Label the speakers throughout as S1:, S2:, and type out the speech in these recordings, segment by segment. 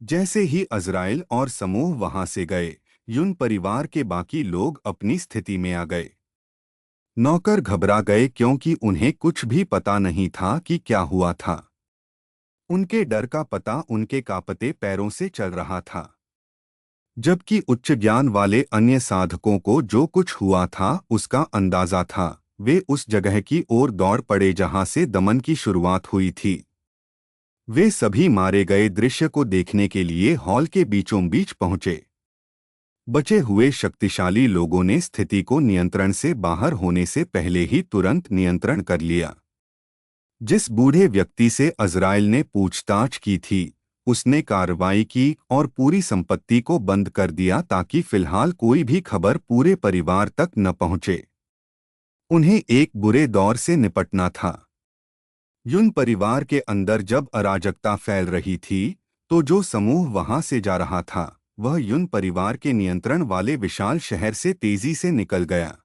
S1: जैसे ही अज़राइल और समूह वहां से गए, युन परिवार के बाकी लोग अपनी स्थिति में आ गए। नौकर घबरा गए क्योंकि उन्हें कुछ भी पता नहीं था कि क्या हुआ था। उनके डर का पता उनके कांपते पैरों से चल रहा था। जबकि उच्च ज्ञान वाले अन्य साधकों को जो कुछ हुआ था उसका अंदाजा था। वे उस जगह की ओर दौड़ पड़े जहां से दमन की शुरुआत हुई थी। वे सभी मारे गए दृश्य को देखने के लिए हॉल के बीचों बीच पहुंचे। बचे हुए शक्तिशाली लोगों ने स्थिति को नियंत्रण से बाहर होने से पहले ही तुरंत नियंत्रण कर लिया। जिस बूढ़े व्यक्ति से अज़राइल ने पूछताछ की थी, उसने कार्रवाई की और पूरी संपत्ति को बंद कर दिया ताकि फिलहाल कोई भी खबर पूरे परिवार तक न पहुंचे। उन्हें एक बुरे दौर से निपटना था। युन परिवार के अंदर जब अराजकता फैल रही थी, तो जो समूह वहां से जा रहा था, वह युन परिवार के नियंत्रण वाले विशाल शहर से तेजी से निकल गया।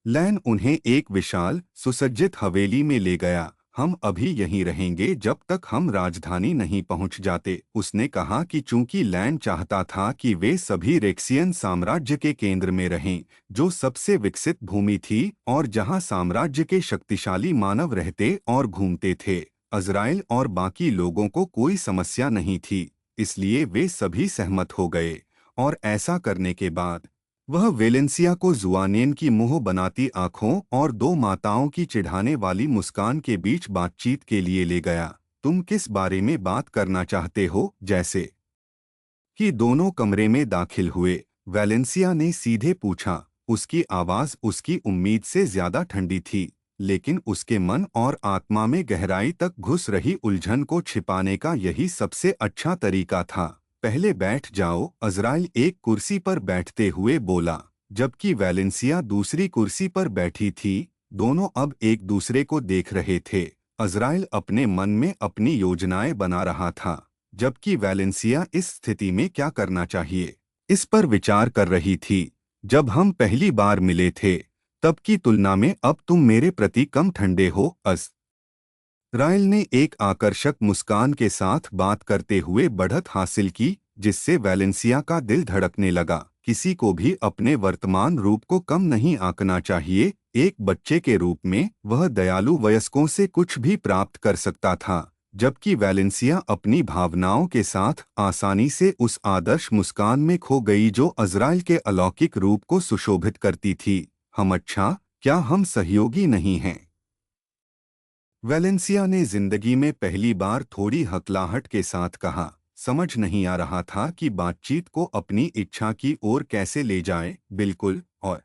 S1: लैन उन्हें एक विशाल सुसज्जित हवेली में ले गया। हम अभी यहीं रहेंगे जब तक हम राजधानी नहीं पहुंच जाते। उसने कहा कि चूंकि लैन चाहता था कि वे सभी रेक्सियन साम्राज्य के केंद्र में रहें, जो सबसे विकसित भूमि थी और जहां साम्राज्य के शक्तिशाली मानव रहते और घूमते थे। अज़राइल और बाकी लोगों को कोई समस्या नहीं थी, इसलिए वे सभी सहमत हो गए। और ऐसा करने के बाद वह वेलेंसिया को जुआनियन की मुंह बनाती आंखों और दो माताओं की चिढ़ाने वाली मुस्कान के बीच बातचीत के लिए ले गया। तुम किस बारे में बात करना चाहते हो? जैसे कि दोनों कमरे में दाखिल हुए, वेलेंसिया ने सीधे पूछा। उसकी आवाज उसकी उम्मीद से ज्यादा ठंडी थी, लेकिन उसके मन और आत्मा में गहराई तक घुस रही उलझन को छिपाने का यही सबसे अच्छा तरीका था। पहले बैठ जाओ, अज़राइल एक कुर्सी पर बैठते हुए बोला, जबकि वेलेंसिया दूसरी कुर्सी पर बैठी थी। दोनों अब एक दूसरे को देख रहे थे। अज़राइल अपने मन में अपनी योजनाएं बना रहा था, जबकि वेलेंसिया इस स्थिति में क्या करना चाहिए, इस पर विचार कर रही थी। जब हम पहली बार मिले थे, तब की तुलना में अब तुम मेरे प्रति कम ठंडे हो। राइल ने एक आकर्षक मुस्कान के साथ बात करते हुए बढ़त हासिल की, जिससे वेलेंसिया का दिल धड़कने लगा। किसी को भी अपने वर्तमान रूप को कम नहीं आंकना चाहिए। एक बच्चे के रूप में वह दयालु वयस्कों से कुछ भी प्राप्त कर सकता था, जबकि वेलेंसिया अपनी भावनाओं के साथ आसानी से उस आदर्श मुस्कान में खो गई जो अज़राइल के अलौकिक रूप को सुशोभित करती थी। अच्छा, क्या हम सहयोगी नहीं हैं? वेलेंसिया ने जिंदगी में पहली बार थोड़ी हकलाहट के साथ कहा। समझ नहीं आ रहा था कि बातचीत को अपनी इच्छा की ओर कैसे ले जाए। बिल्कुल, और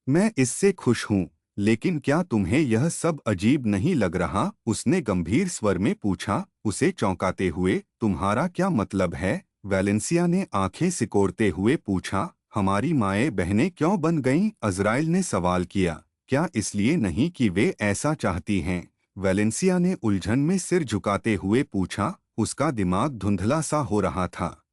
S1: मैं इससे खुश हूँ, लेकिन क्या तुम्हें यह सब अजीब नहीं लग रहा? उसने गंभीर स्वर में पूछा, उसे चौंकाते हुए। तुम्हारा क्या मतलब है? वेलेंसिया ने आंखें सिकोड़ते हुए पूछा। हमारी माएँ बहनें क्यों बन गईं? अज़राइल ने सवाल किया। क्या इसलिए नहीं कि वे ऐसा चाहती हैं? वेलेंसिया ने उलझन में सिर झुकाते हुए पूछा। उसका दिमाग धुंधला सा हो रहा था।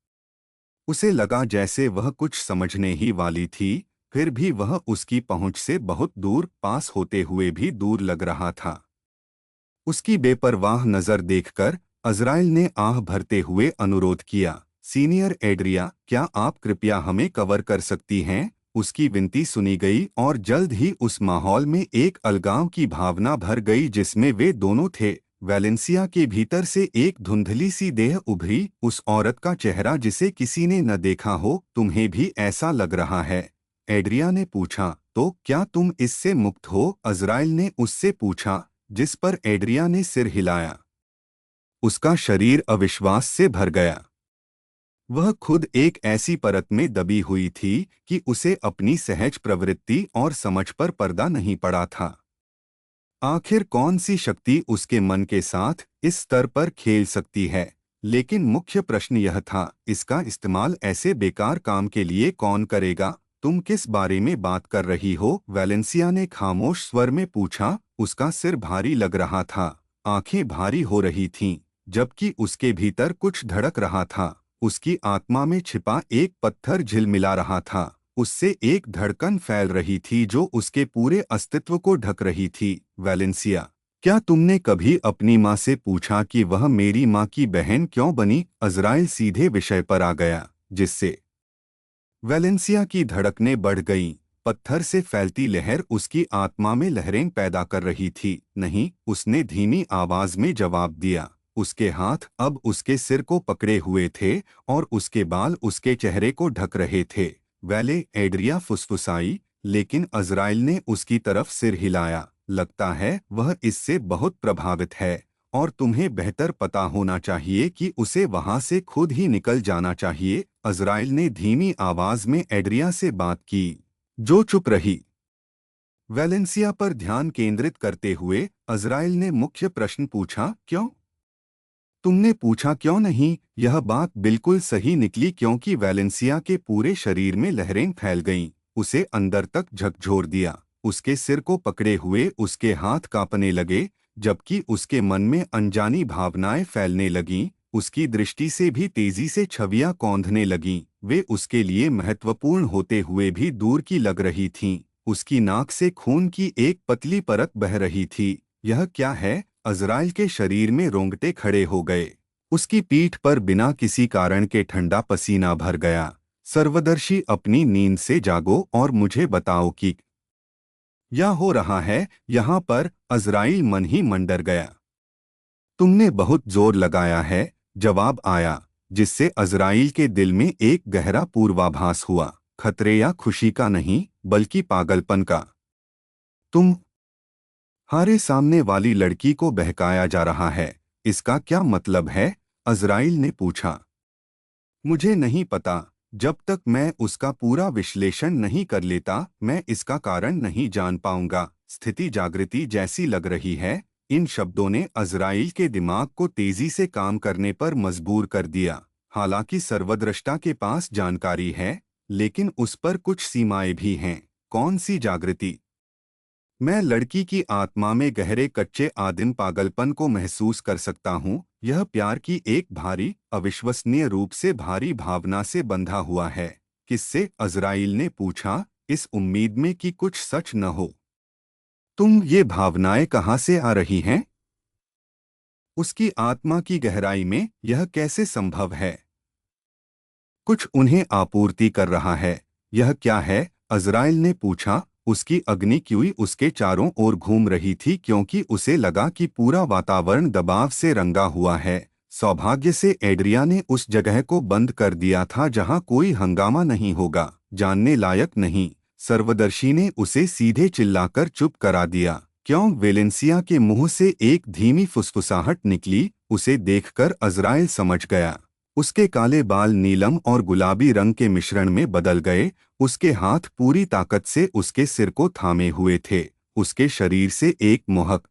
S1: उसे लगा जैसे वह कुछ समझने ही वाली थी, फिर भी वह उसकी पहुंच से बहुत दूर, पास होते हुए भी दूर लग रहा था। उसकी बेपरवाह नजर देखकर अज़राइल ने आह भरते हुए अनुरोध किया। सीनियर एड्रिया, क्या आप कृपया हमें कवर कर सकती हैं? उसकी विनती सुनी गई और जल्द ही उस माहौल में एक अलगाव की भावना भर गई जिसमें वे दोनों थे। वेलेंसिया के भीतर से एक धुंधली सी देह उभरी, उस औरत का चेहरा जिसे किसी ने न देखा हो। तुम्हें भी ऐसा लग रहा है? एड्रिया ने पूछा। तो क्या तुम इससे मुक्त हो? अज़राइल ने उससे पूछा, जिस पर एड्रिया ने सिर हिलाया। उसका शरीर अविश्वास से भर गया। वह खुद एक ऐसी परत में दबी हुई थी कि उसे अपनी सहज प्रवृत्ति और समझ पर पर्दा नहीं पड़ा था। आखिर कौन सी शक्ति उसके मन के साथ इस स्तर पर खेल सकती है? लेकिन मुख्य प्रश्न यह था, इसका इस्तेमाल ऐसे बेकार काम के लिए कौन करेगा? तुम किस बारे में बात कर रही हो? वेलेंसिया ने खामोश स्वर में पूछा। उसका सिर भारी लग रहा था, आंखें भारी हो रही थीं, जबकि उसके भीतर कुछ धड़क रहा था। उसकी आत्मा में छिपा एक पत्थर झिलमिला रहा था। उससे एक धड़कन फैल रही थी जो उसके पूरे अस्तित्व को ढक रही थी। वेलेंसिया, क्या तुमने कभी अपनी माँ से पूछा कि वह मेरी माँ की बहन क्यों बनी? अज़राइल सीधे विषय पर आ गया, जिससे वैलेंसिया की धड़कनें बढ़ गईं। पत्थर से फैलती लहर उसकी आत्मा में लहरें पैदा कर रही थी। नहीं, उसने धीमी आवाज में जवाब दिया। उसके हाथ अब उसके सिर को पकड़े हुए थे और उसके बाल उसके चेहरे को ढक रहे थे। वैले, एड्रिया फुसफुसाई, लेकिन अज़राइल ने उसकी तरफ सिर हिलाया। लगता है वह इससे बहुत प्रभावित है और तुम्हें बेहतर पता होना चाहिए कि उसे वहां से खुद ही निकल जाना चाहिए। अज़राइल ने धीमी आवाज में एड्रिया से बात की, जो चुप रही। वैलेंसिया पर ध्यान केंद्रित करते हुए अज़राइल ने मुख्य प्रश्न पूछा, क्यों? तुमने पूछा क्यों नहीं? यह बात बिल्कुल सही निकली क्योंकि वैलेंसिया के पूरे शरीर में लहरें फैल गईं। उसे अंदर तक झकझोर दिया। उसके सिर को पकड़े हुए उसके हाथ कांपने लगे, जबकि उसके मन में अनजानी भावनाएं फैलने लगीं। उसकी दृष्टि से भी तेजी से छवियां कौंधने लगीं। वे उसके लिए महत्वपूर्ण होते हुए भी दूर की लग रही थीं। उसकी नाक से खून की एक पतली परत बह रही थी। यह क्या है? अज़राइल के शरीर में रोंगटे खड़े हो गए। उसकी पीठ पर बिना किसी कारण के ठंडा पसीना भर गया। सर्वदर्शी, अपनी नींद से जागो और मुझे बताओ कि क्या हो रहा है यहाँ पर? अज़राइल मन ही मन डर गया। तुमने बहुत जोर लगाया है, जवाब आया, जिससे अज़राइल के दिल में एक गहरा पूर्वाभास हुआ। खतरे या खुशी का नहीं, बल्कि पागलपन का। तुम हारे सामने वाली लड़की को बहकाया जा रहा है। इसका क्या मतलब है? अज़राइल ने पूछा। मुझे नहीं पता। जब तक मैं उसका पूरा विश्लेषण नहीं कर लेता, मैं इसका कारण नहीं जान पाऊंगा। स्थिति जागृति जैसी लग रही है। इन शब्दों ने अज़राइल के दिमाग को तेजी से काम करने पर मजबूर कर दिया। हालांकि सर्वद्रष्टा के पास जानकारी है, लेकिन उस पर कुछ सीमाएं भी हैं। कौन सी जागृति? मैं लड़की की आत्मा में गहरे कच्चे आदिम पागलपन को महसूस कर सकता हूँ। यह प्यार की एक भारी, अविश्वसनीय रूप से भारी भावना से बंधा हुआ है। किससे? अज़राइल ने पूछा, इस उम्मीद में कि कुछ सच न हो। तुम ये भावनाएं कहाँ से आ रही हैं? उसकी आत्मा की गहराई में यह कैसे संभव है? कुछ उन्हें आपूर्ति कर रहा है। यह क्या है? अज़राइल ने पूछा। उसकी अग्नि क्यूई उसके चारों ओर घूम रही थी क्योंकि उसे लगा कि पूरा वातावरण दबाव से रंगा हुआ है। सौभाग्य से एड्रिया ने उस जगह को बंद कर दिया था जहां कोई हंगामा नहीं होगा। जानने लायक नहीं। सर्वदर्शी ने उसे सीधे चिल्लाकर चुप करा दिया। क्यों? वेलेंसिया के मुंह से एक धीमी फुसफुसाहट निकली। उसे देखकर अज़राइल समझ गया। उसके काले बाल नीलम और गुलाबी रंग के मिश्रण में बदल गए। उसके हाथ पूरी ताकत से उसके सिर को थामे हुए थे। उसके शरीर से एक मोहक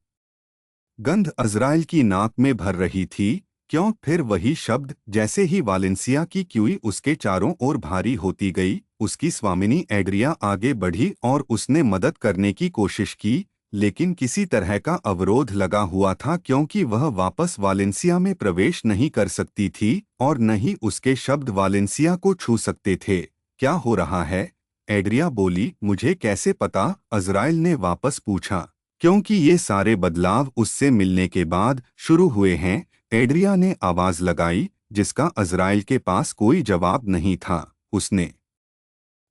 S1: गंध अज़राइल की नाक में भर रही थी। क्यों? फिर वही शब्द। जैसे ही वालेंसिया की क्यूई उसके चारों ओर भारी होती गई, उसकी स्वामिनी एड्रिया आगे बढ़ी और उसने मदद करने की कोशिश की, लेकिन किसी तरह का अवरोध लगा हुआ था क्योंकि वह वापस वालेंसिया में प्रवेश नहीं कर सकती थी और न ही उसके शब्द वालेंसिया को छू सकते थे। क्या हो रहा है? एड्रिया बोली। मुझे कैसे पता? अज़राइल ने वापस पूछा। क्योंकि ये सारे बदलाव उससे मिलने के बाद शुरू हुए हैं। एड्रिया ने आवाज लगाई, जिसका अज़राइल के पास कोई जवाब नहीं था। उसने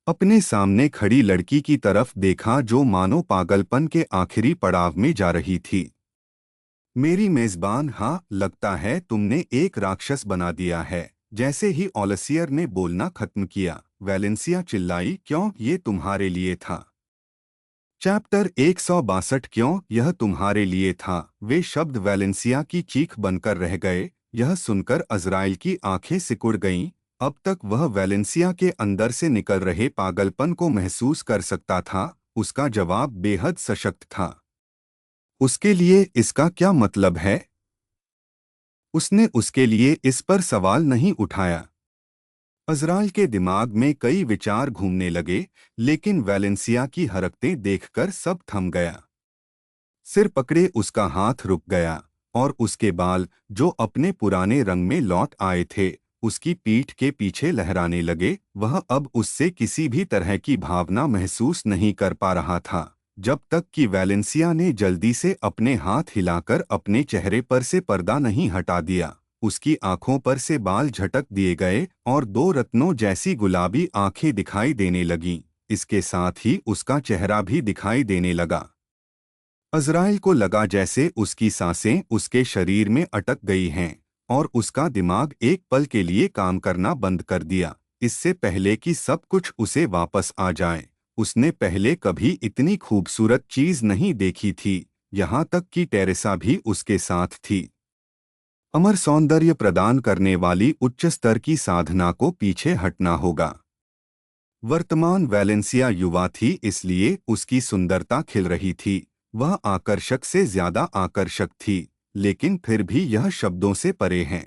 S1: अपने सामने खड़ी लड़की की तरफ देखा जो मानो पागलपन के आखिरी पड़ाव में जा रही थी। मेरी मेजबान, हाँ, लगता है तुमने एक राक्षस बना दिया है। जैसे ही ओलसियर ने बोलना खत्म किया, वैलेंसिया चिल्लाई, क्यों? ये तुम्हारे लिए था। चैप्टर 162। क्यों? यह तुम्हारे लिए था। वे शब्द वैलेंसिया की चीख बनकर रह गए। यह सुनकर अज़राइल की आंखें सिकुड़ गईं। अब तक वह वैलेंसिया के अंदर से निकल रहे पागलपन को महसूस कर सकता था। उसका जवाब बेहद सशक्त था। उसके लिए इसका क्या मतलब है? उसने उसके लिए इस पर सवाल नहीं उठाया। अज़राइल के दिमाग में कई विचार घूमने लगे, लेकिन वैलेंसिया की हरकतें देखकर सब थम गया। सिर पकड़े उसका हाथ रुक गया और उसके बाल, जो अपने पुराने रंग में लौट आए थे, उसकी पीठ के पीछे लहराने लगे। वह अब उससे किसी भी तरह की भावना महसूस नहीं कर पा रहा था। जब तक कि वैलेंसिया ने जल्दी से अपने हाथ हिलाकर अपने चेहरे पर से पर्दा नहीं हटा दिया। उसकी आंखों पर से बाल झटक दिए गए और दो रत्नों जैसी गुलाबी आंखें दिखाई देने लगीं। इसके साथ ही उसका चेहरा भी दिखाई देने लगा। अज़राइल को लगा जैसे उसकी सांसें उसके शरीर में अटक गई हैं और उसका दिमाग एक पल के लिए काम करना बंद कर दिया। इससे पहले कि सब कुछ उसे वापस आ जाए, उसने पहले कभी इतनी खूबसूरत चीज नहीं देखी थी। यहाँ तक कि टेरेसा भी उसके साथ थी। अमर सौंदर्य प्रदान करने वाली उच्च स्तर की साधना को पीछे हटना होगा। वर्तमान वैलेंसिया युवा थी, इसलिए उसकी सुंदरता खिल रही थी। वह आकर्षक से ज्यादा आकर्षक थी, लेकिन फिर भी यह शब्दों से परे है।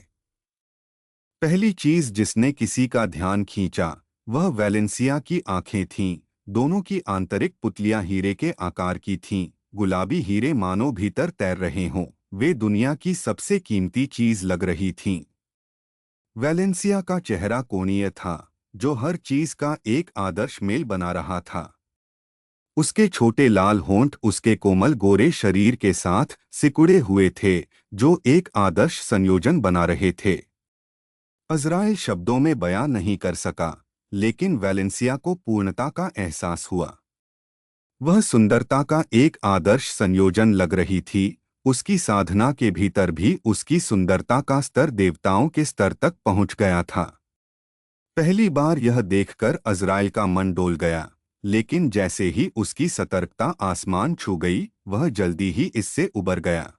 S1: पहली चीज जिसने किसी का ध्यान खींचा वह वैलेंसिया की आंखें थीं। दोनों की आंतरिक पुतलियां हीरे के आकार की थीं। गुलाबी हीरे मानो भीतर तैर रहे हों। वे दुनिया की सबसे कीमती चीज लग रही थीं। वैलेंसिया का चेहरा कोणीय था, जो हर चीज का एक आदर्श मेल बना रहा था। उसके छोटे लाल होंठ उसके कोमल गोरे शरीर के साथ सिकुड़े हुए थे, जो एक आदर्श संयोजन बना रहे थे। अज़राइल शब्दों में बयां नहीं कर सका, लेकिन वैलेंसिया को पूर्णता का एहसास हुआ। वह सुंदरता का एक आदर्श संयोजन लग रही थी। उसकी साधना के भीतर भी उसकी सुंदरता का स्तर देवताओं के स्तर तक पहुंच गया था। पहली बार यह देखकर अज़राइल का मन डोल गया, लेकिन जैसे ही उसकी सतर्कता आसमान छू गई, वह जल्दी ही इससे उबर गया।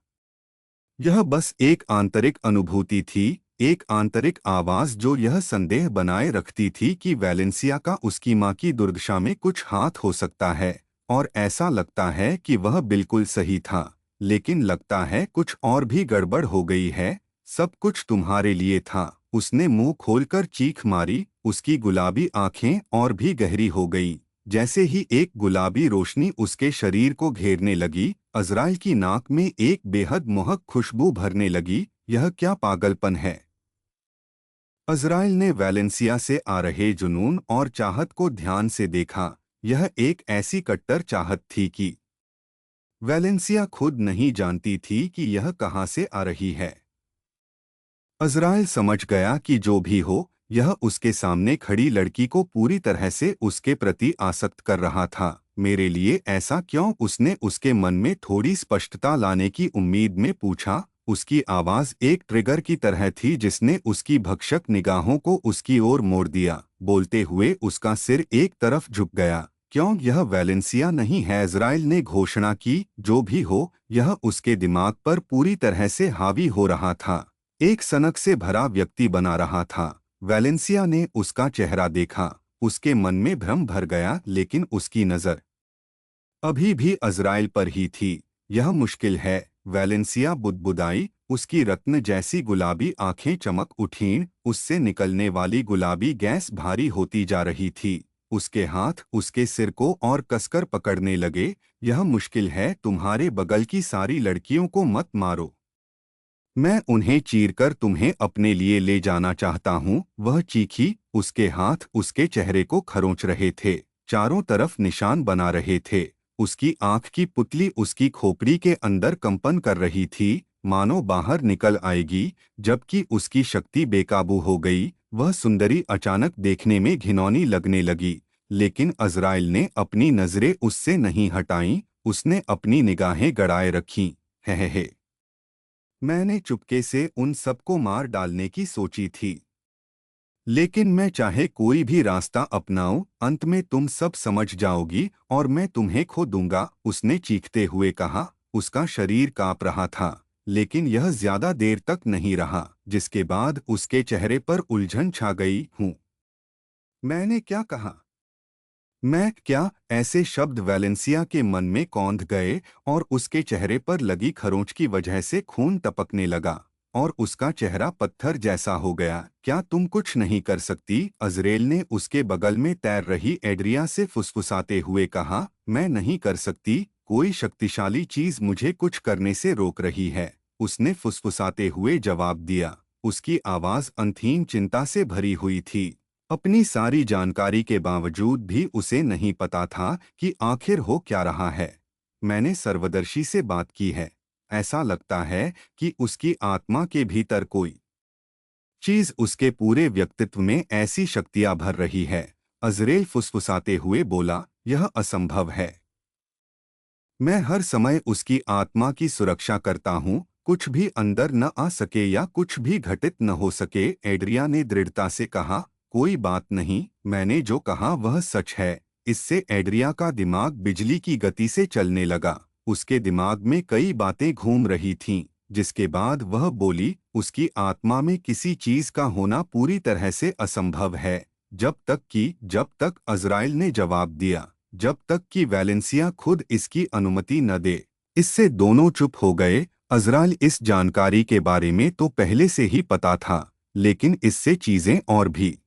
S1: यह बस एक आंतरिक अनुभूति थी, एक आंतरिक आवाज जो यह संदेह बनाए रखती थी कि वैलेंसिया का उसकी मां की दुर्दशा में कुछ हाथ हो सकता है। और ऐसा लगता है कि वह बिल्कुल सही था, लेकिन लगता है कुछ और भी गड़बड़ हो गई है। सब कुछ तुम्हारे लिए था। उसने मुंह खोलकर चीख मारी। उसकी गुलाबी आंखें और भी गहरी हो गई। जैसे ही एक गुलाबी रोशनी उसके शरीर को घेरने लगी, अज़राइल की नाक में एक बेहद मोहक खुशबू भरने लगी। यह क्या पागलपन है? अज़राइल ने वैलेंसिया से आ रहे जुनून और चाहत को ध्यान से देखा। यह एक ऐसी कट्टर चाहत थी कि वैलेंसिया खुद नहीं जानती थी कि यह कहाँ से आ रही है। अज़राइल समझ गया कि जो भी हो, यह उसके सामने खड़ी लड़की को पूरी तरह से उसके प्रति आसक्त कर रहा था। मेरे लिए ऐसा क्यों? उसने उसके मन में थोड़ी स्पष्टता लाने की उम्मीद में पूछा। उसकी आवाज़ एक ट्रिगर की तरह थी जिसने उसकी भक्षक निगाहों को उसकी ओर मोड़ दिया। बोलते हुए उसका सिर एक तरफ झुक गया। क्यों? यह वैलेंसिया नहीं है, इज़राइल ने घोषणा की। जो भी हो, यह उसके दिमाग पर पूरी तरह से हावी हो रहा था, एक सनक से भरा व्यक्ति बना रहा था। वैलेंसिया ने उसका चेहरा देखा। उसके मन में भ्रम भर गया, लेकिन उसकी नज़र अभी भी अज़राइल पर ही थी। यह मुश्किल है, वैलेंसिया बुदबुदाई। उसकी रत्न जैसी गुलाबी आंखें चमक उठीं। उससे निकलने वाली गुलाबी गैस भारी होती जा रही थी। उसके हाथ उसके सिर को और कसकर पकड़ने लगे। यह मुश्किल है, तुम्हारे बगल की सारी लड़कियों को मत मारो। मैं उन्हें चीरकर तुम्हें अपने लिए ले जाना चाहता हूँ, वह चीखी। उसके हाथ उसके चेहरे को खरोंच रहे थे, चारों तरफ निशान बना रहे थे। उसकी आंख की पुतली उसकी खोपड़ी के अंदर कंपन कर रही थी, मानो बाहर निकल आएगी। जबकि उसकी शक्ति बेकाबू हो गई। वह सुंदरी अचानक देखने में घिनौनी लगने लगी, लेकिन अज़राइल ने अपनी नजरें उससे नहीं हटाईं। उसने अपनी निगाहें गड़ाए रखीं। हे। मैंने चुपके से उन सबको मार डालने की सोची थी, लेकिन मैं चाहे कोई भी रास्ता अपनाऊं, अंत में तुम सब समझ जाओगी और मैं तुम्हें खो दूंगा, उसने चीखते हुए कहा। उसका शरीर कांप रहा था, लेकिन यह ज्यादा देर तक नहीं रहा, जिसके बाद उसके चेहरे पर उलझन छा गई। हूँ, मैंने क्या कहा? मैं क्या? ऐसे शब्द वैलेंसिया के मन में कौंध गए और उसके चेहरे पर लगी खरोंच की वजह से खून टपकने लगा और उसका चेहरा पत्थर जैसा हो गया। क्या तुम कुछ नहीं कर सकती? अज़रेल ने उसके बगल में तैर रही एड्रिया से फुसफुसाते हुए कहा। मैं नहीं कर सकती, कोई शक्तिशाली चीज मुझे कुछ करने से रोक रही है, उसने फुसफुसाते हुए जवाब दिया। उसकी आवाज अंतहीन चिंता से भरी हुई थी। अपनी सारी जानकारी के बावजूद भी उसे नहीं पता था कि आखिर हो क्या रहा है। मैंने सर्वदर्शी से बात की है। ऐसा लगता है कि उसकी आत्मा के भीतर कोई चीज उसके पूरे व्यक्तित्व में ऐसी शक्तियां भर रही है। अज़रेल फुसफुसाते हुए बोला, यह असंभव है। मैं हर समय उसकी आत्मा की सुरक्षा करता हूँ, कुछ भी अंदर न आ सके या कुछ भी घटित न हो सके। एड्रिया ने दृढ़ता से कहा, कोई बात नहीं, मैंने जो कहा वह सच है। इससे एड्रिया का दिमाग बिजली की गति से चलने लगा। उसके दिमाग में कई बातें घूम रही थीं, जिसके बाद वह बोली, उसकी आत्मा में किसी चीज का होना पूरी तरह से असंभव है। जब तक अज़राइल ने जवाब दिया, जब तक कि वैलेंसिया खुद इसकी अनुमति न दे। इससे दोनों चुप हो गए। अज़राइल इस जानकारी के बारे में तो पहले से ही पता था, लेकिन इससे चीजें और भी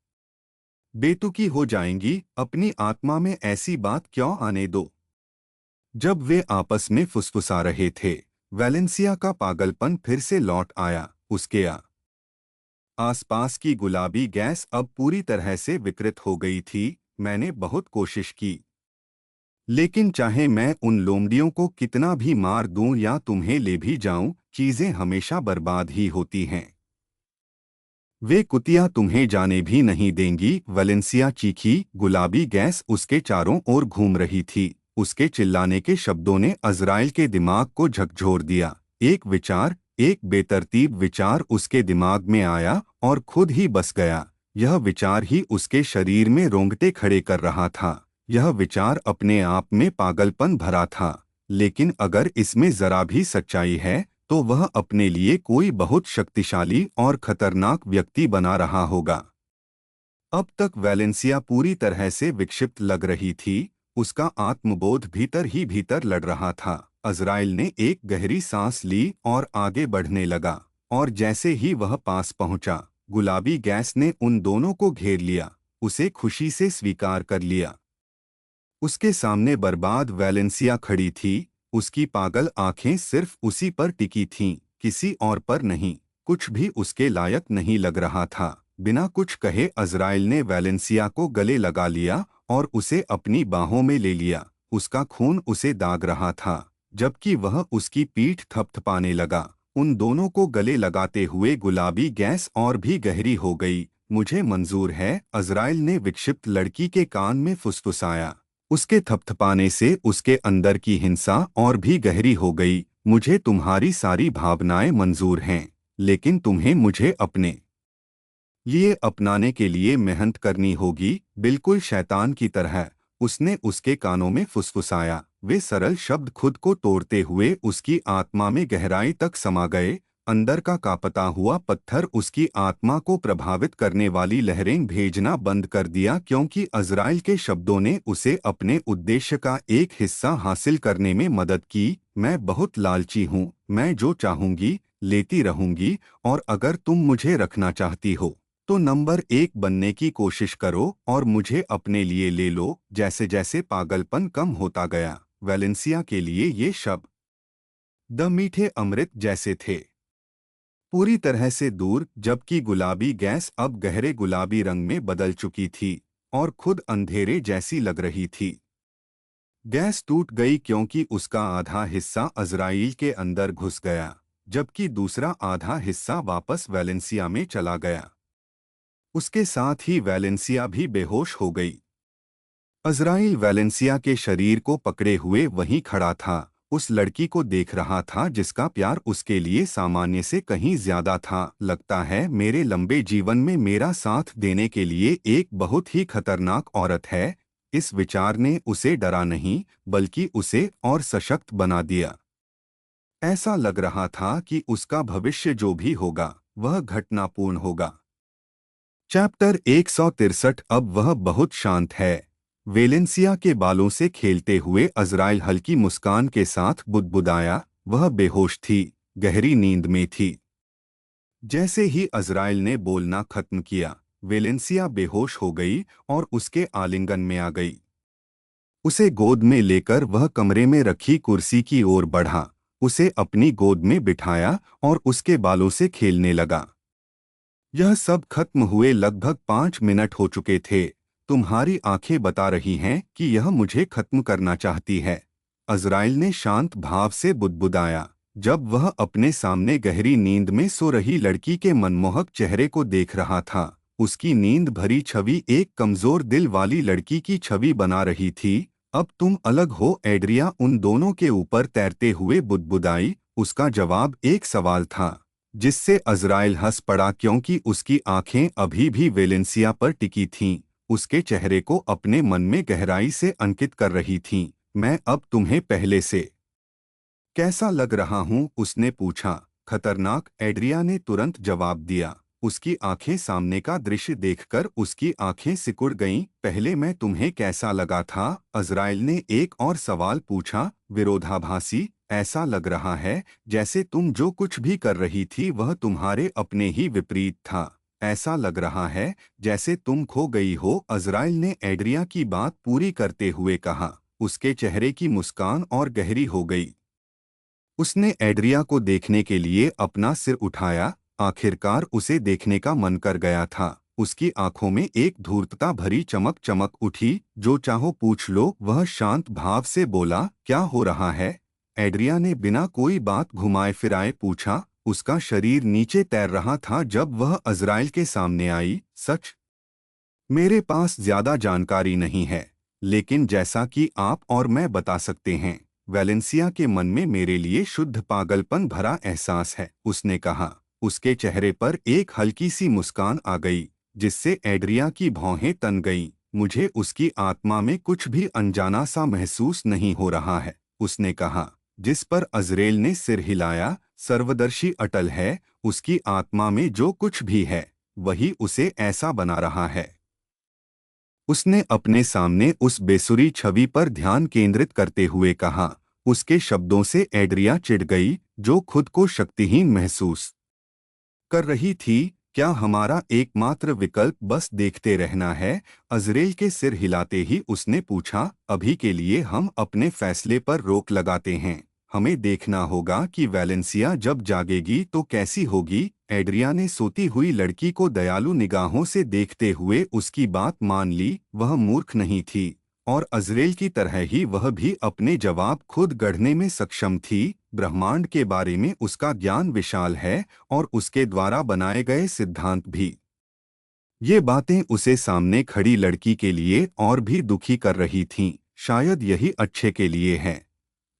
S1: बेतुकी हो जाएंगी। अपनी आत्मा में ऐसी बात क्यों आने दो। जब वे आपस में फुसफुसा रहे थे, वैलेंसिया का पागलपन फिर से लौट आया। उसके आसपास की गुलाबी गैस अब पूरी तरह से विकृत हो गई थी। मैंने बहुत कोशिश की, लेकिन चाहे मैं उन लोमड़ियों को कितना भी मार दूं या तुम्हें ले भी जाऊं, चीजें हमेशा बर्बाद ही होती हैं। वे कुतिया तुम्हें जाने भी नहीं देंगी। वैलेंसिया चीखी। गुलाबी गैस उसके चारों ओर घूम रही थी। उसके चिल्लाने के शब्दों ने अज़राइल के दिमाग को झकझोर दिया। एक बेतरतीब विचार उसके दिमाग में आया और खुद ही बस गया। यह विचार ही उसके शरीर में रोंगटे खड़े कर रहा था। यह विचार अपने आप में पागलपन भरा था, लेकिन अगर इसमें जरा भी सच्चाई है तो वह अपने लिए कोई बहुत शक्तिशाली और खतरनाक व्यक्ति बना रहा होगा। अब तक वैलेंसिया पूरी तरह से विक्षिप्त लग रही थी। उसका आत्मबोध भीतर ही भीतर लड़ रहा था। अज़राइल ने एक गहरी सांस ली और आगे बढ़ने लगा, और जैसे ही वह पास पहुंचा, गुलाबी गैस ने उन दोनों को घेर लिया, उसे खुशी से स्वीकार कर लिया। उसके सामने बर्बाद वैलेंसिया खड़ी थी। उसकी पागल आंखें सिर्फ उसी पर टिकी थीं, किसी और पर नहीं। कुछ भी उसके लायक नहीं लग रहा था। बिना कुछ कहे अज़राइल ने वैलेंसिया को गले लगा लिया और उसे अपनी बाहों में ले लिया। उसका खून उसे दाग रहा था, जबकि वह उसकी पीठ थपथपाने लगा। उन दोनों को गले लगाते हुए गुलाबी गैस और भी गहरी हो गई। मुझे मंजूर है, अज़राइल ने विक्षिप्त लड़की के कान में फुसफुसाया। उसके थपथपाने से उसके अंदर की हिंसा और भी गहरी हो गई। मुझे तुम्हारी सारी भावनाएं मंजूर हैं, लेकिन तुम्हें मुझे अपने लिए अपनाने के लिए मेहनत करनी होगी, बिल्कुल शैतान की तरह। उसने उसके कानों में फुसफुसाया। वे सरल शब्द खुद को तोड़ते हुए उसकी आत्मा में गहराई तक समा गए। अंदर का कांपता हुआ पत्थर उसकी आत्मा को प्रभावित करने वाली लहरें भेजना बंद कर दिया, क्योंकि अज़राइल के शब्दों ने उसे अपने उद्देश्य का एक हिस्सा हासिल करने में मदद की। मैं बहुत लालची हूँ, मैं जो चाहूंगी लेती रहूंगी, और अगर तुम मुझे रखना चाहती हो तो नंबर 1 बनने की कोशिश करो और मुझे अपने लिए ले लो। जैसे जैसे पागलपन कम होता गया, वैलेंसिया के लिए ये शब्द द मीठे अमृत जैसे थे, पूरी तरह से दूर। जबकि गुलाबी गैस अब गहरे गुलाबी रंग में बदल चुकी थी और खुद अंधेरे जैसी लग रही थी। गैस टूट गई क्योंकि उसका आधा हिस्सा अज़राइल के अंदर घुस गया, जबकि दूसरा आधा हिस्सा वापस वैलेंसिया में चला गया। उसके साथ ही वैलेंसिया भी बेहोश हो गई। अज़राइल वैलेंसिया के शरीर को पकड़े हुए वहीं खड़ा था, उस लड़की को देख रहा था जिसका प्यार उसके लिए सामान्य से कहीं ज्यादा था। लगता है मेरे लंबे जीवन में मेरा साथ देने के लिए एक बहुत ही खतरनाक औरत है। इस विचार ने उसे डरा नहीं, बल्कि उसे और सशक्त बना दिया। ऐसा लग रहा था कि उसका भविष्य जो भी होगा वह घटनापूर्ण होगा। चैप्टर 163। अब वह बहुत शांत है। वेलेंसिया के बालों से खेलते हुए अज़राइल हल्की मुस्कान के साथ बुदबुदाया। वह बेहोश थी, गहरी नींद में थी। जैसे ही अज़राइल ने बोलना खत्म किया, वेलेंसिया बेहोश हो गई और उसके आलिंगन में आ गई। उसे गोद में लेकर वह कमरे में रखी कुर्सी की ओर बढ़ा, उसे अपनी गोद में बिठाया और उसके बालों से खेलने लगा। यह सब खत्म हुए लगभग 5 मिनट हो चुके थे। तुम्हारी आंखें बता रही हैं कि यह मुझे खत्म करना चाहती है। अज़राइल ने शांत भाव से बुदबुदाया। जब वह अपने सामने गहरी नींद में सो रही लड़की के मनमोहक चेहरे को देख रहा था, उसकी नींद भरी छवि एक कमजोर दिल वाली लड़की की छवि बना रही थी। अब तुम अलग हो, एड्रिया उन दोनों के ऊपर तैरते हुए बुदबुदाई। उसका जवाब एक सवाल था जिससे अज़राइल हंस पड़ा, क्योंकि उसकी आंखें अभी भी वेलेंसिया पर टिकी थीं, उसके चेहरे को अपने मन में गहराई से अंकित कर रही थीं। मैं अब तुम्हें पहले से कैसा लग रहा हूं? उसने पूछा। खतरनाक, एड्रिया ने तुरंत जवाब दिया। उसकी आंखें सामने का दृश्य देखकर उसकी आंखें सिकुड़ गईं। पहले मैं तुम्हें कैसा लगा था? अज़राइल ने एक और सवाल पूछा, विरोधाभासी। ऐसा लग रहा है जैसे तुम जो कुछ भी कर रही थी वह तुम्हारे अपने ही विपरीत था। ऐसा लग रहा है जैसे तुम खो गई हो, अज़राइल ने एड्रिया की बात पूरी करते हुए कहा। उसके चेहरे की मुस्कान और गहरी हो गई। उसने एड्रिया को देखने के लिए अपना सिर उठाया। आखिरकार उसे देखने का मन कर गया था। उसकी आंखों में एक धूर्तता भरी चमक चमक उठी। जो चाहो पूछ लो, वह शांत भाव से बोला। क्या हो रहा है? एड्रिया ने बिना कोई बात घुमाए फिराए पूछा। उसका शरीर नीचे तैर रहा था जब वह अज़राइल के सामने आई। सच, मेरे पास ज्यादा जानकारी नहीं है, लेकिन जैसा कि आप और मैं बता सकते हैं, वेलेंसिया के मन में मेरे लिए शुद्ध पागलपन भरा एहसास है, उसने कहा। उसके चेहरे पर एक हल्की सी मुस्कान आ गई, जिससे एड्रिया की भौहें तन गईं। मुझे उसकी आत्मा में कुछ भी अनजाना सा महसूस नहीं हो रहा है, उसने कहा। जिस पर अज़रेल ने सिर हिलाया। सर्वदर्शी अटल है, उसकी आत्मा में जो कुछ भी है वही उसे ऐसा बना रहा है। उसने अपने सामने उस बेसुरी छवि पर ध्यान केंद्रित करते हुए कहा। उसके शब्दों से एड्रिया चिढ़ गई, जो खुद को शक्तिहीन महसूस कर रही थी। क्या हमारा एकमात्र विकल्प बस देखते रहना है? अज़रेल के सिर हिलाते ही उसने पूछा। अभी के लिए हम अपने फैसले पर रोक लगाते हैं। हमें देखना होगा कि वेलेंसिया जब जागेगी तो कैसी होगी। एड्रिया ने सोती हुई लड़की को दयालु निगाहों से देखते हुए उसकी बात मान ली। वह मूर्ख नहीं थी, और अज़रेल की तरह ही वह भी अपने जवाब खुद गढ़ने में सक्षम थी। ब्रह्मांड के बारे में उसका ज्ञान विशाल है, और उसके द्वारा बनाए गए सिद्धांत भी। ये बातें उसे सामने खड़ी लड़की के लिए और भी दुखी कर रही थीं। शायद यही अच्छे के लिए है,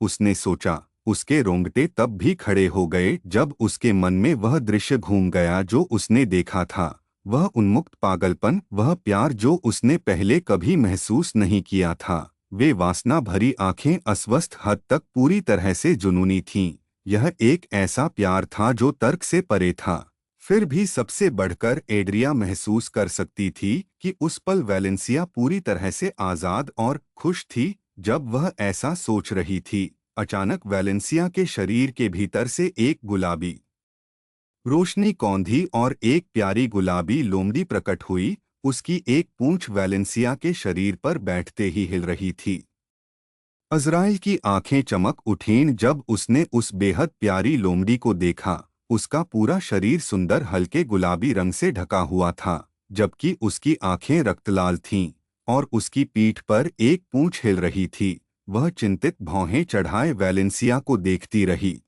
S1: उसने सोचा। उसके रोंगटे तब भी खड़े हो गए जब उसके मन में वह दृश्य घूम गया जो उसने देखा था। वह उन्मुक्त पागलपन, वह प्यार जो उसने पहले कभी महसूस नहीं किया था। वे वासना भरी आंखें अस्वस्थ हद तक पूरी तरह से जुनूनी थीं। यह एक ऐसा प्यार था जो तर्क से परे था। फिर भी सबसे बढ़कर एड्रिया महसूस कर सकती थी कि उस पल वेलेंसिया पूरी तरह से आज़ाद और खुश थी। जब वह ऐसा सोच रही थी, अचानक वेलेंसिया के शरीर के भीतर से एक गुलाबी रोशनी कौंधी और एक प्यारी गुलाबी लोमड़ी प्रकट हुई। उसकी एक पूंछ वेलेंसिया के शरीर पर बैठते ही हिल रही थी। अज़राइल की आंखें चमक उठीं जब उसने उस बेहद प्यारी लोमड़ी को देखा। उसका पूरा शरीर सुंदर हल्के गुलाबी रंग से ढका हुआ था, जबकि उसकी आंखें रक्तलाल थीं, और उसकी पीठ पर एक पूंछ हिल रही थी। वह चिंतित भौहें चढ़ाए वेलेंसिया को देखती रही।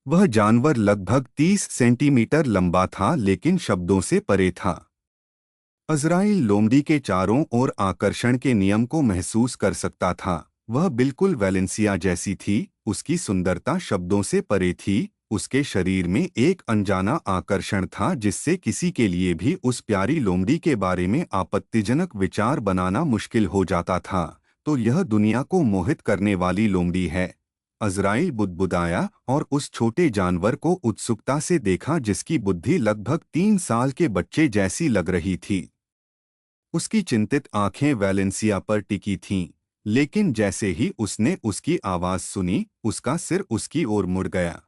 S1: वह जानवर लगभग 30 सेंटीमीटर लंबा था, लेकिन शब्दों से परे था। अज़राइल लोमड़ी के चारों ओर आकर्षण के नियम को महसूस कर सकता था। वह बिल्कुल वेलेंसिया जैसी थी। उसकी सुंदरता शब्दों से परे थी। उसके शरीर में एक अनजाना आकर्षण था जिससे किसी के लिए भी उस प्यारी लोमड़ी के बारे में आपत्तिजनक विचार बनाना मुश्किल हो जाता था। तो यह दुनिया को मोहित करने वाली लोमड़ी है, अज़राइल बुदबुदाया, और उस छोटे जानवर को उत्सुकता से देखा जिसकी बुद्धि लगभग 3 साल के बच्चे जैसी लग रही थी। उसकी चिंतित आंखें वेलेंसिया पर टिकी थीं, लेकिन जैसे ही उसने उसकी आवाज सुनी, उसका सिर उसकी ओर मुड़ गया।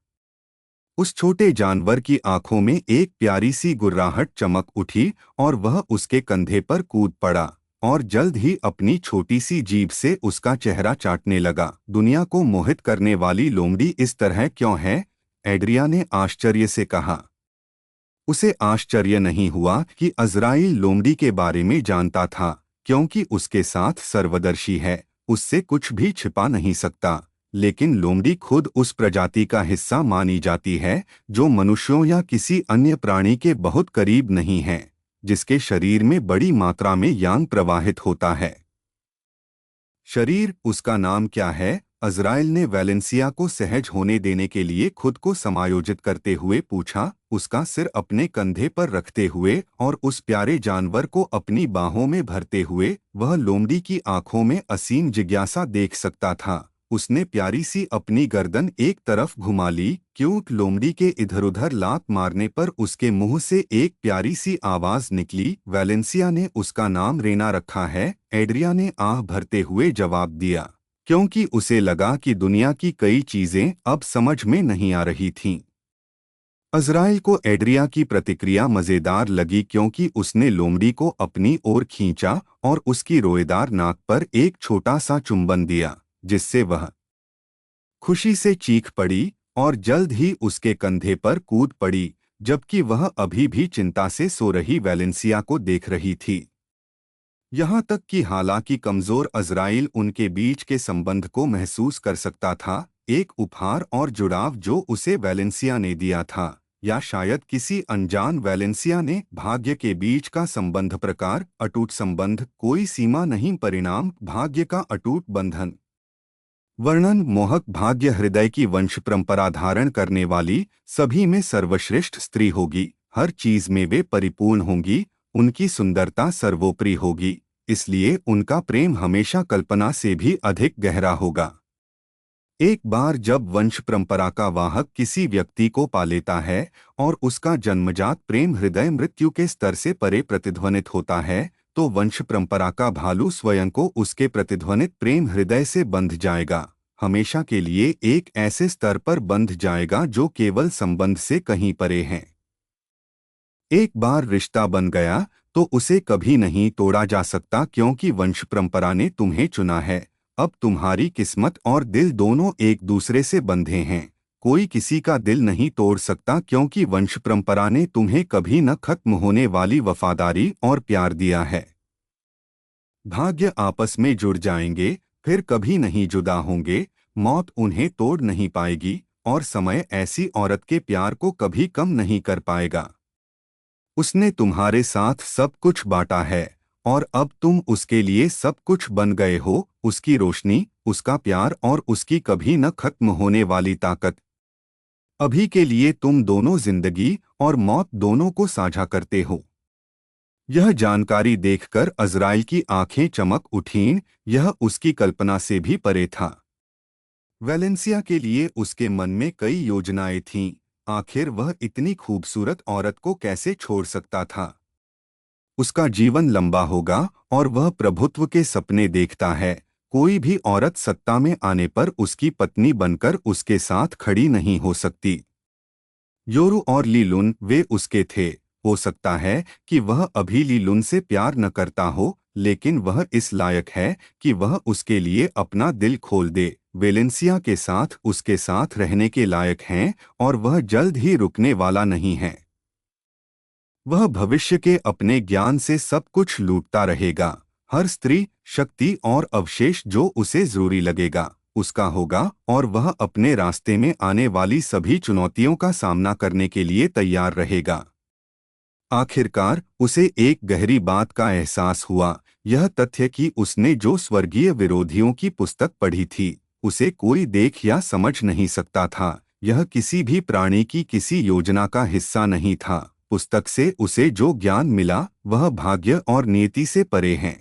S1: उस छोटे जानवर की आंखों में एक प्यारी सी गुर्राहट चमक उठी, और वह उसके कंधे पर कूद पड़ा और जल्द ही अपनी छोटी सी जीभ से उसका चेहरा चाटने लगा। दुनिया को मोहित करने वाली लोमड़ी इस तरह क्यों है? एड्रिया ने आश्चर्य से कहा। उसे आश्चर्य नहीं हुआ कि अज़राइल लोमड़ी के बारे में जानता था, क्योंकि उसके साथ सर्वदर्शी है। उससे कुछ भी छिपा नहीं सकता। लेकिन लोमड़ी खुद उस प्रजाति का हिस्सा मानी जाती है जो मनुष्यों या किसी अन्य प्राणी के बहुत करीब नहीं है, जिसके शरीर में बड़ी मात्रा में यांग प्रवाहित होता है। शरीर, उसका नाम क्या है? अज़राइल ने वैलेंसिया को सहज होने देने के लिए खुद को समायोजित करते हुए पूछा, उसका सिर अपने कंधे पर रखते हुए और उस प्यारे जानवर को अपनी बाहों में भरते हुए। वह लोमड़ी की आंखों में असीम जिज्ञासा देख सकता था। उसने प्यारी सी अपनी गर्दन एक तरफ घुमा ली। क्यूट लोमड़ी के इधर-उधर लात मारने पर उसके मुंह से एक प्यारी सी आवाज निकली। वैलेंसिया ने उसका नाम रेना रखा है, एड्रिया ने आह भरते हुए जवाब दिया, क्योंकि उसे लगा कि दुनिया की कई चीजें अब समझ में नहीं आ रही थीं। अज़राइल को एड्रिया की प्रतिक्रिया मजेदार लगी क्योंकि उसने लोमड़ी को अपनी ओर खींचा और उसकी रोएदार नाक पर एक छोटा सा चुंबन दिया, जिससे वह खुशी से चीख पड़ी और जल्द ही उसके कंधे पर कूद पड़ी, जबकि वह अभी भी चिंता से सो रही वैलेंसिया को देख रही थी। यहाँ तक कि हालांकि कमजोर अज़राइल उनके बीच के संबंध को महसूस कर सकता था, एक उपहार और जुड़ाव जो उसे वैलेंसिया ने दिया था, या शायद किसी अनजान वैलेंसिया ने। भाग्य के बीच का संबंध प्रकार, अटूट संबंध, कोई सीमा नहीं, परिणाम, भाग्य का अटूट बंधन। वर्णन, मोहक भाग्य हृदय की वंश परंपरा धारण करने वाली, सभी में सर्वश्रेष्ठ स्त्री होगी, हर चीज में वे परिपूर्ण होंगी, उनकी सुंदरता सर्वोपरि होगी, इसलिए उनका प्रेम हमेशा कल्पना से भी अधिक गहरा होगा। एक बार जब वंश परंपरा का वाहक किसी व्यक्ति को पा लेता है और उसका जन्मजात प्रेम हृदय मृत्यु के स्तर से परे प्रतिध्वनित होता है, तो वंश परंपरा का भालू स्वयं को उसके प्रतिध्वनित प्रेम हृदय से बंध जाएगा, हमेशा के लिए एक ऐसे स्तर पर बंध जाएगा जो केवल संबंध से कहीं परे है। एक बार रिश्ता बन गया तो उसे कभी नहीं तोड़ा जा सकता, क्योंकि वंश परंपरा ने तुम्हें चुना है। अब तुम्हारी किस्मत और दिल दोनों एक दूसरे से बंधे हैं, कोई किसी का दिल नहीं तोड़ सकता, क्योंकि वंश परंपरा ने तुम्हें कभी न खत्म होने वाली वफादारी और प्यार दिया है। भाग्य आपस में जुड़ जाएंगे, फिर कभी नहीं जुदा होंगे, मौत उन्हें तोड़ नहीं पाएगी और समय ऐसी औरत के प्यार को कभी कम नहीं कर पाएगा। उसने तुम्हारे साथ सब कुछ बांटा है और अब तुम उसके लिए सब कुछ बन गए हो, उसकी रोशनी, उसका प्यार और उसकी कभी न खत्म होने वाली ताकत। अभी के लिए तुम दोनों जिंदगी और मौत दोनों को साझा करते हो। यह जानकारी देखकर अज़राइल की आंखें चमक उठीं, यह उसकी कल्पना से भी परे था। वैलेंसिया के लिए उसके मन में कई योजनाएं थीं, आखिर वह इतनी खूबसूरत औरत को कैसे छोड़ सकता था। उसका जीवन लंबा होगा और वह प्रभुत्व के सपने देखता है, कोई भी औरत सत्ता में आने पर उसकी पत्नी बनकर उसके साथ खड़ी नहीं हो सकती। योरू और ली लुन, वे उसके थे। हो सकता है कि वह अभी ली लुन से प्यार न करता हो, लेकिन वह इस लायक है कि वह उसके लिए अपना दिल खोल दे। वेलेंसिया के साथ उसके साथ रहने के लायक हैं और वह जल्द ही रुकने वाला नहीं है। वह भविष्य के अपने ज्ञान से सब कुछ लूटता रहेगा। हर स्त्री, शक्ति और अवशेष जो उसे जरूरी लगेगा, उसका होगा और वह अपने रास्ते में आने वाली सभी चुनौतियों का सामना करने के लिए तैयार रहेगा। आखिरकार उसे एक गहरी बात का एहसास हुआ, यह तथ्य कि उसने जो स्वर्गीय विरोधियों की पुस्तक पढ़ी थी, उसे कोई देख या समझ नहीं सकता था। यह किसी भी प्राणी की किसी योजना का हिस्सा नहीं था। पुस्तक से उसे जो ज्ञान मिला वह भाग्य और नियति से परे है।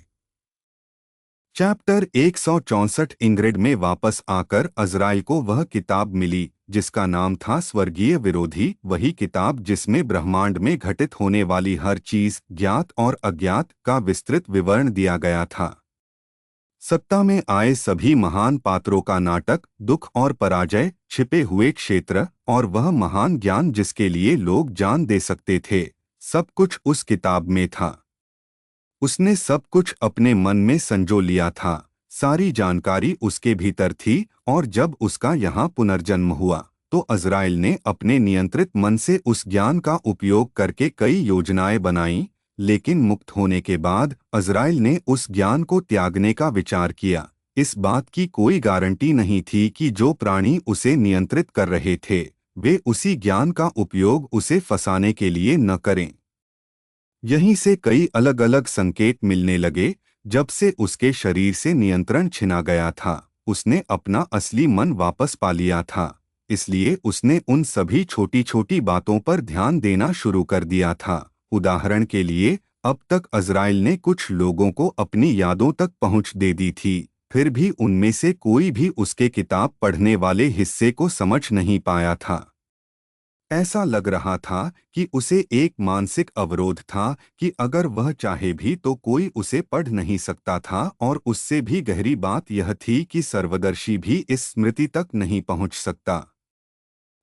S1: चैप्टर 164। इंग्रिड में वापस आकर अज़राइल को वह किताब मिली जिसका नाम था स्वर्गीय विरोधी, वही किताब जिसमें ब्रह्मांड में घटित होने वाली हर चीज, ज्ञात और अज्ञात, का विस्तृत विवरण दिया गया था। सत्ता में आए सभी महान पात्रों का नाटक, दुख और पराजय, छिपे हुए क्षेत्र और वह महान ज्ञान जिसके लिए लोग जान दे सकते थे, सब कुछ उस किताब में था। उसने सब कुछ अपने मन में संजो लिया था, सारी जानकारी उसके भीतर थी, और जब उसका यहाँ पुनर्जन्म हुआ तो अज़राइल ने अपने नियंत्रित मन से उस ज्ञान का उपयोग करके कई योजनाएं बनाईं, लेकिन मुक्त होने के बाद अज़राइल ने उस ज्ञान को त्यागने का विचार किया, इस बात की कोई गारंटी नहीं थी कि जो प्राणी उसे नियंत्रित कर रहे थे वे उसी ज्ञान का उपयोग उसे फंसाने के लिए न करें। यहीं से कई अलग अलग संकेत मिलने लगे। जब से उसके शरीर से नियंत्रण छिना गया था, उसने अपना असली मन वापस पा लिया था। इसलिए उसने उन सभी छोटी छोटी बातों पर ध्यान देना शुरू कर दिया था। उदाहरण के लिए, अब तक अज़राइल ने कुछ लोगों को अपनी यादों तक पहुंच दे दी थी, फिर भी उनमें से कोई भी उसके किताब पढ़ने वाले हिस्से को समझ नहीं पाया था। ऐसा लग रहा था कि उसे एक मानसिक अवरोध था कि अगर वह चाहे भी तो कोई उसे पढ़ नहीं सकता था, और उससे भी गहरी बात यह थी कि सर्वदर्शी भी इस स्मृति तक नहीं पहुंच सकता।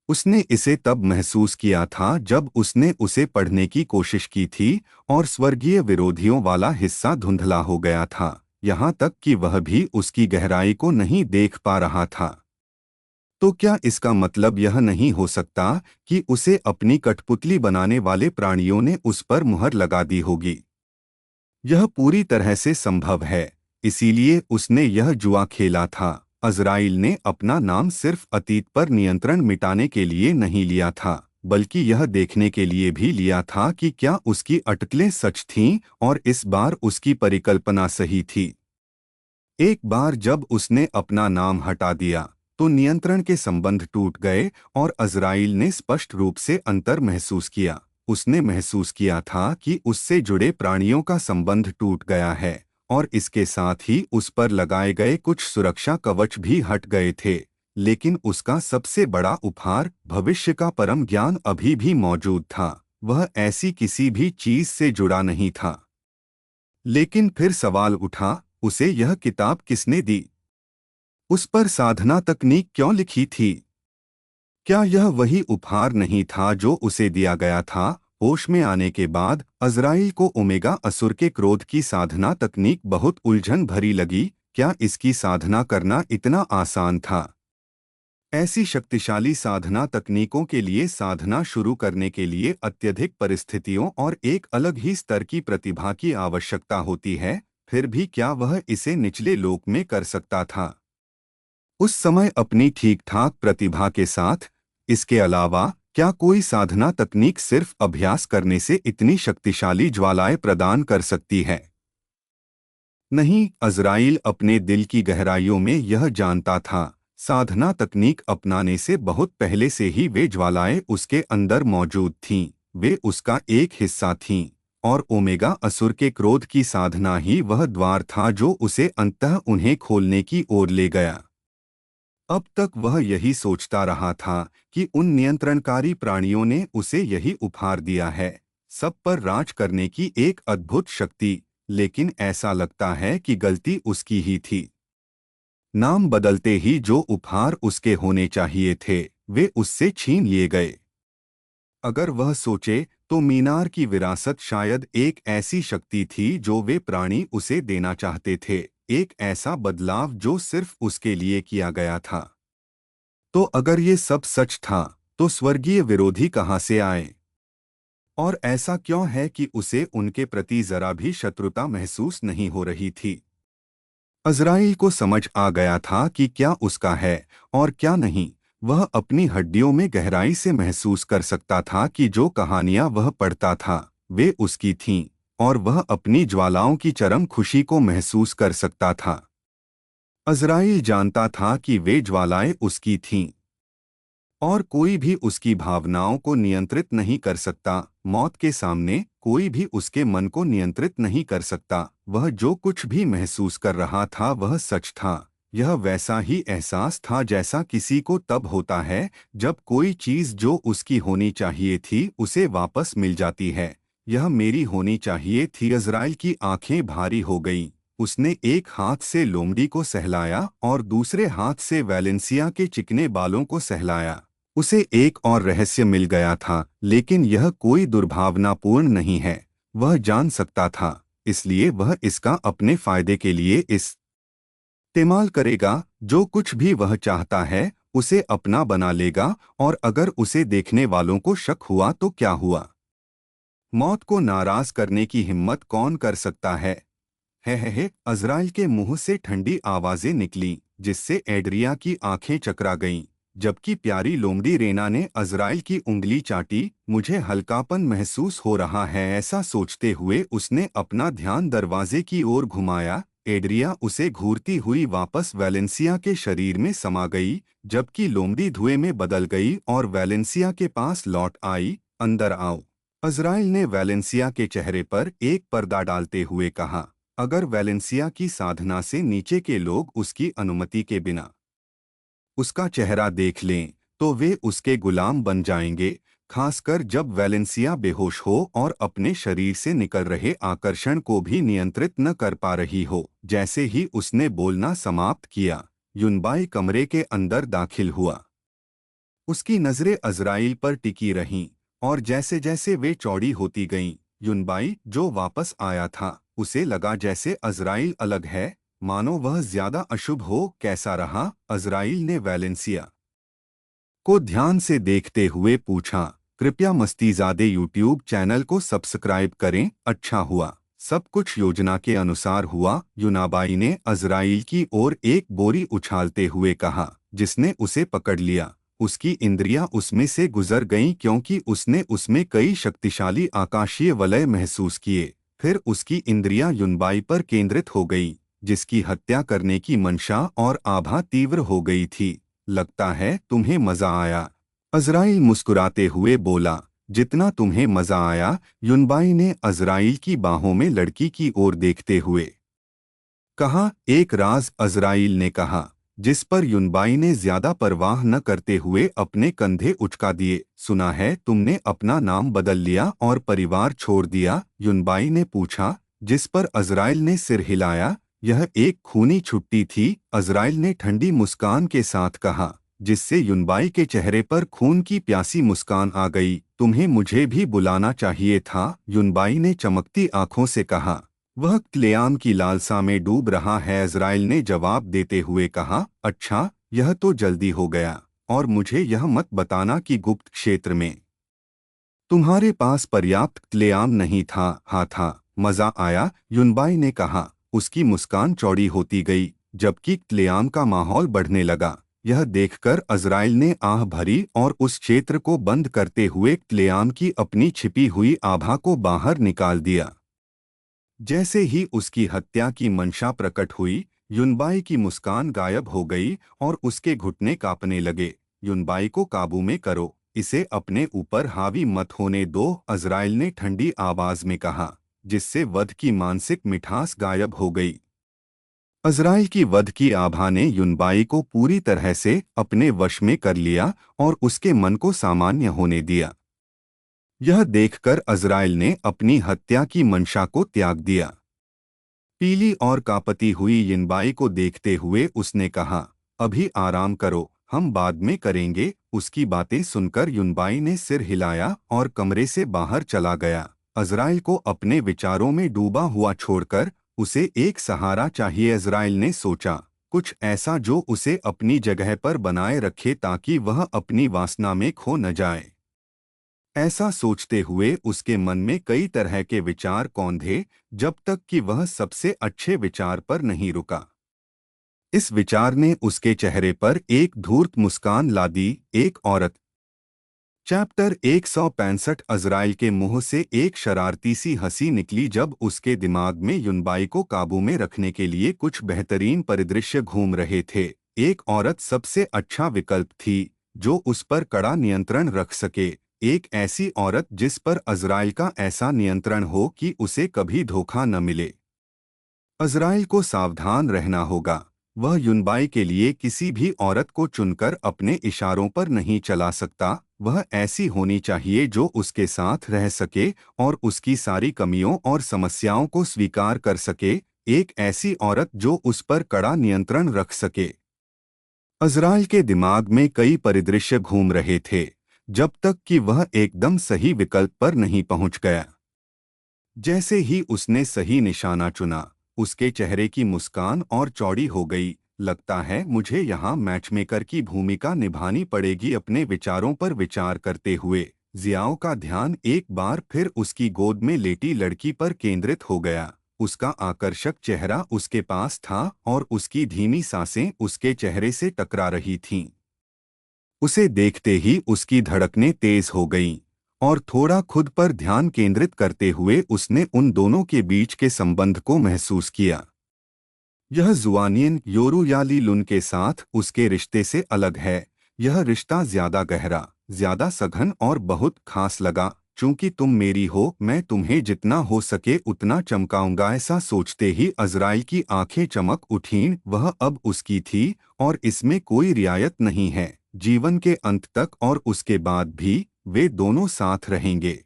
S1: उसने इसे तब महसूस किया था जब उसने उसे पढ़ने की कोशिश की थी और स्वर्गीय विरोधियों वाला हिस्सा धुंधला हो गया था, यहाँ तक कि वह भी उसकी गहराई को नहीं देख पा रहा था। तो क्या इसका मतलब यह नहीं हो सकता कि उसे अपनी कठपुतली बनाने वाले प्राणियों ने उस पर मुहर लगा दी होगी? यह पूरी तरह से संभव है, इसीलिए उसने यह जुआ खेला था। अज़राइल ने अपना नाम सिर्फ अतीत पर नियंत्रण मिटाने के लिए नहीं लिया था, बल्कि यह देखने के लिए भी लिया था कि क्या उसकी अटकलें सच थीं और इस बार उसकी परिकल्पना सही थी। एक बार जब उसने अपना नाम हटा दिया, तो नियंत्रण के संबंध टूट गए और अज़राइल ने स्पष्ट रूप से अंतर महसूस किया। उसने महसूस किया था कि उससे जुड़े प्राणियों का संबंध टूट गया है, और इसके साथ ही उस पर लगाए गए कुछ सुरक्षा कवच भी हट गए थे। लेकिन उसका सबसे बड़ा उपहार, भविष्य का परम ज्ञान, अभी भी मौजूद था। वह ऐसी किसी भी चीज से जुड़ा नहीं था। लेकिन फिर सवाल उठा, उसे यह किताब किसने दी? उस पर साधना तकनीक क्यों लिखी थी? क्या यह वही उपहार नहीं था जो उसे दिया गया था? होश में आने के बाद अज़राइल को ओमेगा असुर के क्रोध की साधना तकनीक बहुत उलझन भरी लगी। क्या इसकी साधना करना इतना आसान था? ऐसी शक्तिशाली साधना तकनीकों के लिए साधना शुरू करने के लिए अत्यधिक परिस्थितियों और एक अलग ही स्तर की प्रतिभा की आवश्यकता होती है। फिर भी क्या वह इसे निचले लोक में कर सकता था? उस समय अपनी ठीक ठाक प्रतिभा के साथ। इसके अलावा क्या कोई साधना तकनीक सिर्फ अभ्यास करने से इतनी शक्तिशाली ज्वालाएं प्रदान कर सकती है? नहीं, अज़राइल अपने दिल की गहराइयों में यह जानता था। साधना तकनीक अपनाने से बहुत पहले से ही वे ज्वालाएं उसके अंदर मौजूद थीं। वे उसका एक हिस्सा थीं, और ओमेगा असुर के क्रोध की साधना ही वह द्वार था जो उसे अंततः उन्हें खोलने की ओर ले गया। अब तक वह यही सोचता रहा था कि उन नियंत्रणकारी प्राणियों ने उसे यही उपहार दिया है, सब पर राज करने की एक अद्भुत शक्ति। लेकिन ऐसा लगता है कि गलती उसकी ही थी। नाम बदलते ही जो उपहार उसके होने चाहिए थे, वे उससे छीन लिए गए। अगर वह सोचे तो मीनार की विरासत शायद एक ऐसी शक्ति थी जो वे प्राणी उसे देना चाहते थे, एक ऐसा बदलाव जो सिर्फ उसके लिए किया गया था। तो अगर ये सब सच था, तो स्वर्गीय विरोधी कहाँ से आए? और ऐसा क्यों है कि उसे उनके प्रति जरा भी शत्रुता महसूस नहीं हो रही थी? अज़राइल को समझ आ गया था कि क्या उसका है और क्या नहीं। वह अपनी हड्डियों में गहराई से महसूस कर सकता था कि जो कहानियां वह पढ़ता था वे उसकी थीं, और वह अपनी ज्वालाओं की चरम खुशी को महसूस कर सकता था। अज़राइल जानता था कि वे ज्वालाएं उसकी थीं, और कोई भी उसकी भावनाओं को नियंत्रित नहीं कर सकता। मौत के सामने कोई भी उसके मन को नियंत्रित नहीं कर सकता। वह जो कुछ भी महसूस कर रहा था वह सच था। यह वैसा ही एहसास था जैसा किसी को तब होता है जब कोई चीज जो उसकी होनी चाहिए थी उसे वापस मिल जाती है। यह मेरी होनी चाहिए थी। इज़राइल की आंखें भारी हो गईं। उसने एक हाथ से लोमड़ी को सहलाया और दूसरे हाथ से वैलेंसिया के चिकने बालों को सहलाया। उसे एक और रहस्य मिल गया था, लेकिन यह कोई दुर्भावनापूर्ण नहीं है। वह जान सकता था, इसलिए वह इसका अपने फायदे के लिए इस्तेमाल करेगा। जो कुछ भी वह चाहता है उसे अपना बना लेगा, और अगर उसे देखने वालों को शक हुआ तो क्या हुआ? मौत को नाराज करने की हिम्मत कौन कर सकता है? है। अज़राइल के मुंह से ठंडी आवाजें निकलीं, जिससे एड्रिया की आंखें चकरा गईं। जबकि प्यारी लोमड़ी रेना ने अज़राइल की उंगली चाटी। मुझे हल्कापन महसूस हो रहा है, ऐसा सोचते हुए उसने अपना ध्यान दरवाजे की ओर घुमाया। एड्रिया उसे घूरती हुई वापस वैलेंसिया के शरीर में समा गई, जबकि लोमड़ी धुएं में बदल गई और वैलेंसिया के पास लौट आई। अंदर आओ, अज़राइल ने वैलेंसिया के चेहरे पर एक पर्दा डालते हुए कहा। अगर वैलेंसिया की साधना से नीचे के लोग उसकी अनुमति के बिना उसका चेहरा देख लें, तो वे उसके गुलाम बन जाएंगे, खासकर जब वैलेंसिया बेहोश हो और अपने शरीर से निकल रहे आकर्षण को भी नियंत्रित न कर पा रही हो। जैसे ही उसने बोलना समाप्त किया, युनबाई कमरे के अंदर दाखिल हुआ। उसकी नजरें अज़राइल पर टिकी रहीं, और जैसे जैसे वे चौड़ी होती गईं, युनबाई जो वापस आया था, उसे लगा जैसे अज़राइल अलग है, मानो वह ज्यादा अशुभ हो। कैसा रहा? अज़राइल ने वैलेंसिया को ध्यान से देखते हुए पूछा। कृपया मस्तीज़ादे यूट्यूब चैनल को सब्सक्राइब करें। अच्छा हुआ, सब कुछ योजना के अनुसार हुआ, युनाबाई ने अज़राइल की ओर एक बोरी उछालते हुए कहा, जिसने उसे पकड़ लिया। उसकी इंद्रियां उसमें से गुजर गईं, क्योंकि उसने उसमें कई शक्तिशाली आकाशीय वलय महसूस किए। फिर उसकी इंद्रियां युनबाई पर केंद्रित हो गई, जिसकी हत्या करने की मंशा और आभा तीव्र हो गई थी। लगता है तुम्हें मजा आया, अज़राइल मुस्कुराते हुए बोला। जितना तुम्हें मजा आया, युनबाई ने अज़राइल की बाहों में लड़की की ओर देखते हुए कहा। एक राज, अज़राइल ने कहा, जिस पर युनबाई ने ज्यादा परवाह न करते हुए अपने कंधे उचका दिए। सुना है तुमने अपना नाम बदल लिया और परिवार छोड़ दिया? युनबाई ने पूछा, जिस पर अज़राइल ने सिर हिलाया। यह एक खूनी छुट्टी थी, अज़राइल ने ठंडी मुस्कान के साथ कहा, जिससे युनबाई के चेहरे पर खून की प्यासी मुस्कान आ गई। तुम्हें मुझे भी बुलाना चाहिए था, युनबाई ने चमकती आंखों से कहा। वह क्लेयाम की लालसा में डूब रहा है, अज़राइल ने जवाब देते हुए कहा। अच्छा, यह तो जल्दी हो गया, और मुझे यह मत बताना कि गुप्त क्षेत्र में तुम्हारे पास पर्याप्त क्लेयाम नहीं था। हाँ था, मजा आया, युनबाई ने कहा। उसकी मुस्कान चौड़ी होती गई, जबकि क्लेयाम का माहौल बढ़ने लगा। यह देखकर अज़राइल ने आह भरी और उस क्षेत्र को बंद करते हुए क्लेयाम की अपनी छिपी हुई आभा को बाहर निकाल दिया। जैसे ही उसकी हत्या की मंशा प्रकट हुई, युनबाई की मुस्कान गायब हो गई और उसके घुटने कांपने लगे। युनबाई को काबू में करो, इसे अपने ऊपर हावी मत होने दो, अज़राइल ने ठंडी आवाज में कहा, जिससे वध की मानसिक मिठास गायब हो गई। अज़राइल की वध की आभा ने युनबाई को पूरी तरह से अपने वश में कर लिया और उसके मन को सामान्य होने दिया। यह देखकर अज़राइल ने अपनी हत्या की मंशा को त्याग दिया। पीली और कांपती हुई युनबाई को देखते हुए उसने कहा, अभी आराम करो, हम बाद में करेंगे। उसकी बातें सुनकर युनबाई ने सिर हिलाया और कमरे से बाहर चला गया। अज़राइल को अपने विचारों में डूबा हुआ छोड़कर उसे एक सहारा चाहिए, अज़राइल ने सोचा। कुछ ऐसा जो उसे अपनी जगह पर बनाए रखे, ताकि वह अपनी वासना में खो न जाए। ऐसा सोचते हुए उसके मन में कई तरह के विचार कौंधे, जब तक कि वह सबसे अच्छे विचार पर नहीं रुका। इस विचार ने उसके चेहरे पर एक धूर्त मुस्कान ला दी। एक औरत। चैप्टर 165। अज़राइल के मुंह से एक शरारती सी हंसी निकली जब उसके दिमाग में युनबाई को काबू में रखने के लिए कुछ बेहतरीन परिदृश्य घूम रहे थे। एक औरत सबसे अच्छा विकल्प थी, जो उस पर कड़ा नियंत्रण रख सके। एक ऐसी औरत जिस पर अज़राइल का ऐसा नियंत्रण हो कि उसे कभी धोखा न मिले। अज़राइल को सावधान रहना होगा। वह युनबाई के लिए किसी भी औरत को चुनकर अपने इशारों पर नहीं चला सकता। वह ऐसी होनी चाहिए जो उसके साथ रह सके और उसकी सारी कमियों और समस्याओं को स्वीकार कर सके। एक ऐसी औरत जो उस पर कड़ा नियंत्रण रख सके। अज़राइल के दिमाग में कई परिदृश्य घूम रहे थे, जब तक कि वह एकदम सही विकल्प पर नहीं पहुंच गया। जैसे ही उसने सही निशाना चुना, उसके चेहरे की मुस्कान और चौड़ी हो गई। लगता है मुझे यहाँ मैचमेकर की भूमिका निभानी पड़ेगी। अपने विचारों पर विचार करते हुए जियाओ का ध्यान एक बार फिर उसकी गोद में लेटी लड़की पर केंद्रित हो गया उसका आकर्षक चेहरा उसके पास था और उसकी धीमी सांसें उसके चेहरे से टकरा रही थीं। उसे देखते ही उसकी धड़कनें तेज हो गईं और थोड़ा खुद पर ध्यान केंद्रित करते हुए उसने उन दोनों के बीच के संबंध को महसूस किया। यह जुआनियन योरुयाली लुन के साथ उसके रिश्ते से अलग है। यह रिश्ता ज्यादा गहरा, ज्यादा सघन और बहुत खास लगा। चूंकि तुम मेरी हो, मैं तुम्हें जितना हो सके उतना चमकाऊंगा। ऐसा सोचते ही अज़राइल की आंखें चमक उठीं। वह अब उसकी थी और इसमें कोई रियायत नहीं है। जीवन के अंत तक और उसके बाद भी वे दोनों साथ रहेंगे।